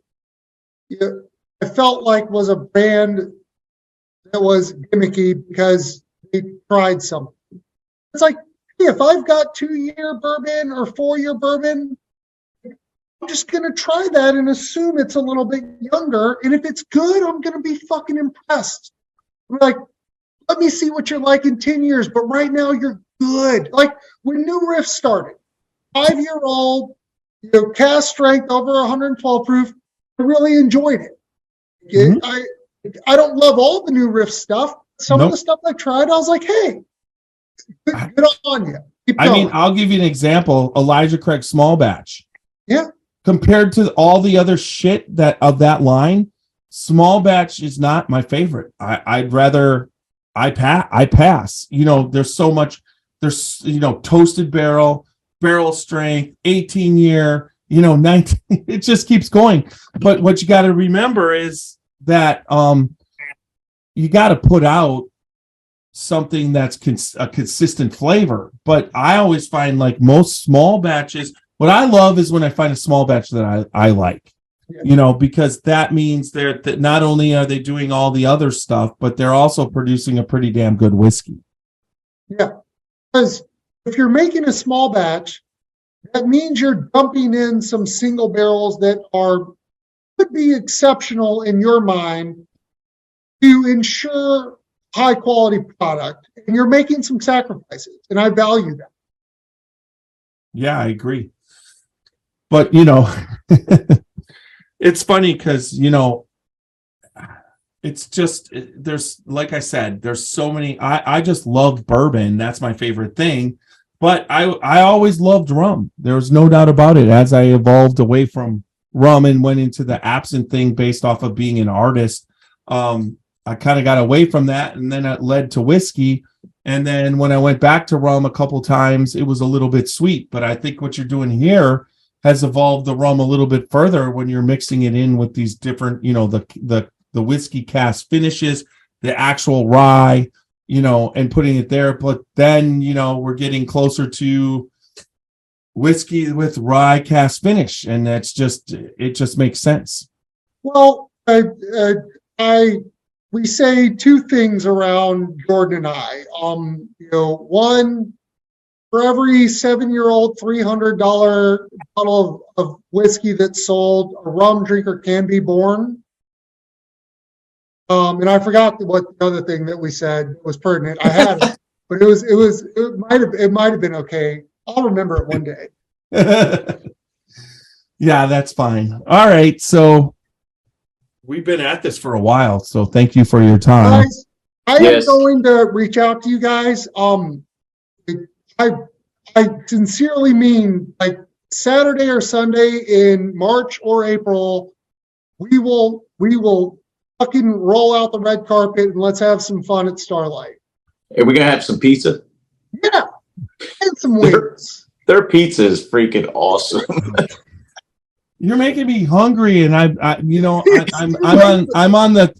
B: I felt like was a brand that was gimmicky because they tried something. It's like, hey, if I've got 2-year bourbon or 4-year bourbon, I'm just going to try that and assume it's a little bit younger. And if it's good, I'm going to be fucking impressed. I'm like, let me see what you're like in 10 years. But right now you're good. Like when New Riff started, 5-year-old, cast strength over 112 proof, I really enjoyed it. Mm-hmm. I don't love all the New Riff stuff. Some of the stuff I tried, I was like, hey, good on you. Keep going.
C: I mean, I'll give you an example. Elijah Craig Small Batch. Yeah. Compared to all the other shit of that line, Small Batch is not my favorite. I pass. There's so much. There's toasted barrel strength, 18-year, 19. It just keeps going. But what you got to remember is that you got to put out something that's a consistent flavor. But I always find, like most small batches, what I love is when I find a small batch that I like, because that means that not only are they doing all the other stuff, but they're also producing a pretty damn good whiskey.
B: Yeah, because if you're making a small batch, that means you're dumping in some single barrels that could be exceptional in your mind to ensure high quality product, and you're making some sacrifices, and I value that.
C: Yeah, I agree. But it's funny because it's just, there's, like I said, there's so many. I just love bourbon. That's my favorite thing. But I always loved rum. There's no doubt about it. As I evolved away from rum and went into the absinthe thing based off of being an artist, I kind of got away from that, and then it led to whiskey. And then when I went back to rum a couple times, it was a little bit sweet. But I think what you're doing here has evolved the rum a little bit further when you're mixing it in with these different, the whiskey cask finishes, the actual rye, and putting it there. But then, we're getting closer to whiskey with rye cask finish, and it just makes sense.
B: Well, we say two things around Jordan and I. One, for every 7-year-old $300 bottle of whiskey that's sold, a rum drinker can be born. And I forgot what the other thing that we said was pertinent. I had it, but it might have been okay. I'll remember it one day.
C: Yeah, that's fine. All right, so we've been at this for a while, so thank you for your time.
B: Guys, I am going to reach out to you guys. I sincerely mean, like Saturday or Sunday in March or April, we will fucking roll out the red carpet and let's have some fun at Starlight.
D: Are we gonna have some pizza?
B: Yeah, and some wings.
D: Their pizza is freaking awesome.
C: You're making me hungry, and I'm on the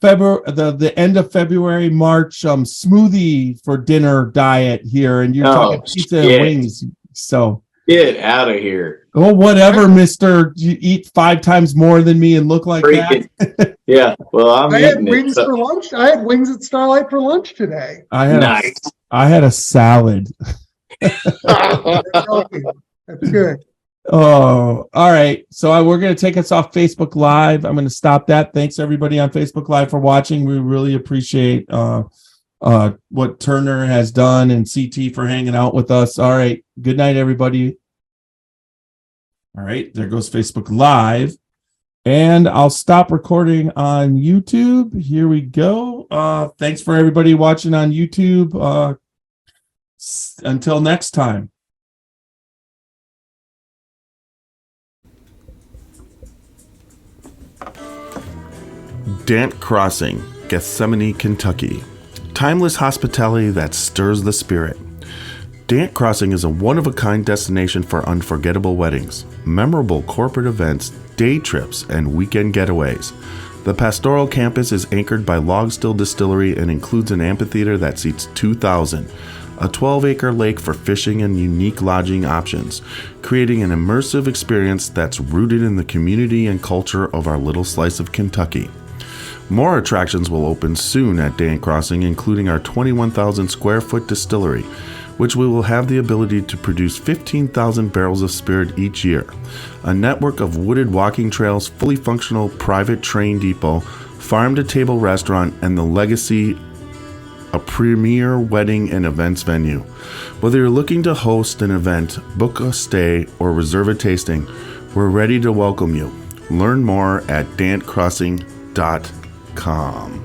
C: February, the end of February, March smoothie for dinner diet here, and you're talking pizza and wings. So
D: get out of here.
C: Oh, whatever, Mister. You eat 5 times more than me and look like that.
D: Yeah. Well,
B: I had wings for lunch. I had wings at Starlight for lunch today.
C: I had a salad.
B: That's good.
C: Oh, all right. So we're going to take us off Facebook Live. I'm going to stop that. Thanks everybody on Facebook Live for watching. We really appreciate what Turner has done, and CT for hanging out with us. All right. Good night, everybody. All right. There goes Facebook Live. And I'll stop recording on YouTube. Here we go. Thanks for everybody watching on YouTube. Until next time.
H: Dant Crossing, Gethsemane, Kentucky. Timeless hospitality that stirs the spirit. Dant Crossing is a one-of-a-kind destination for unforgettable weddings, memorable corporate events, day trips, and weekend getaways. The pastoral campus is anchored by Log Still Distillery and includes an amphitheater that seats 2,000, a 12-acre lake for fishing and unique lodging options, creating an immersive experience that's rooted in the community and culture of our little slice of Kentucky. More attractions will open soon at Dant Crossing, including our 21,000 square foot distillery, which we will have the ability to produce 15,000 barrels of spirit each year, a network of wooded walking trails, fully functional private train depot, farm-to-table restaurant, and the Legacy, a premier wedding and events venue. Whether you're looking to host an event, book a stay, or reserve a tasting, we're ready to welcome you. Learn more at dantcrossing.com.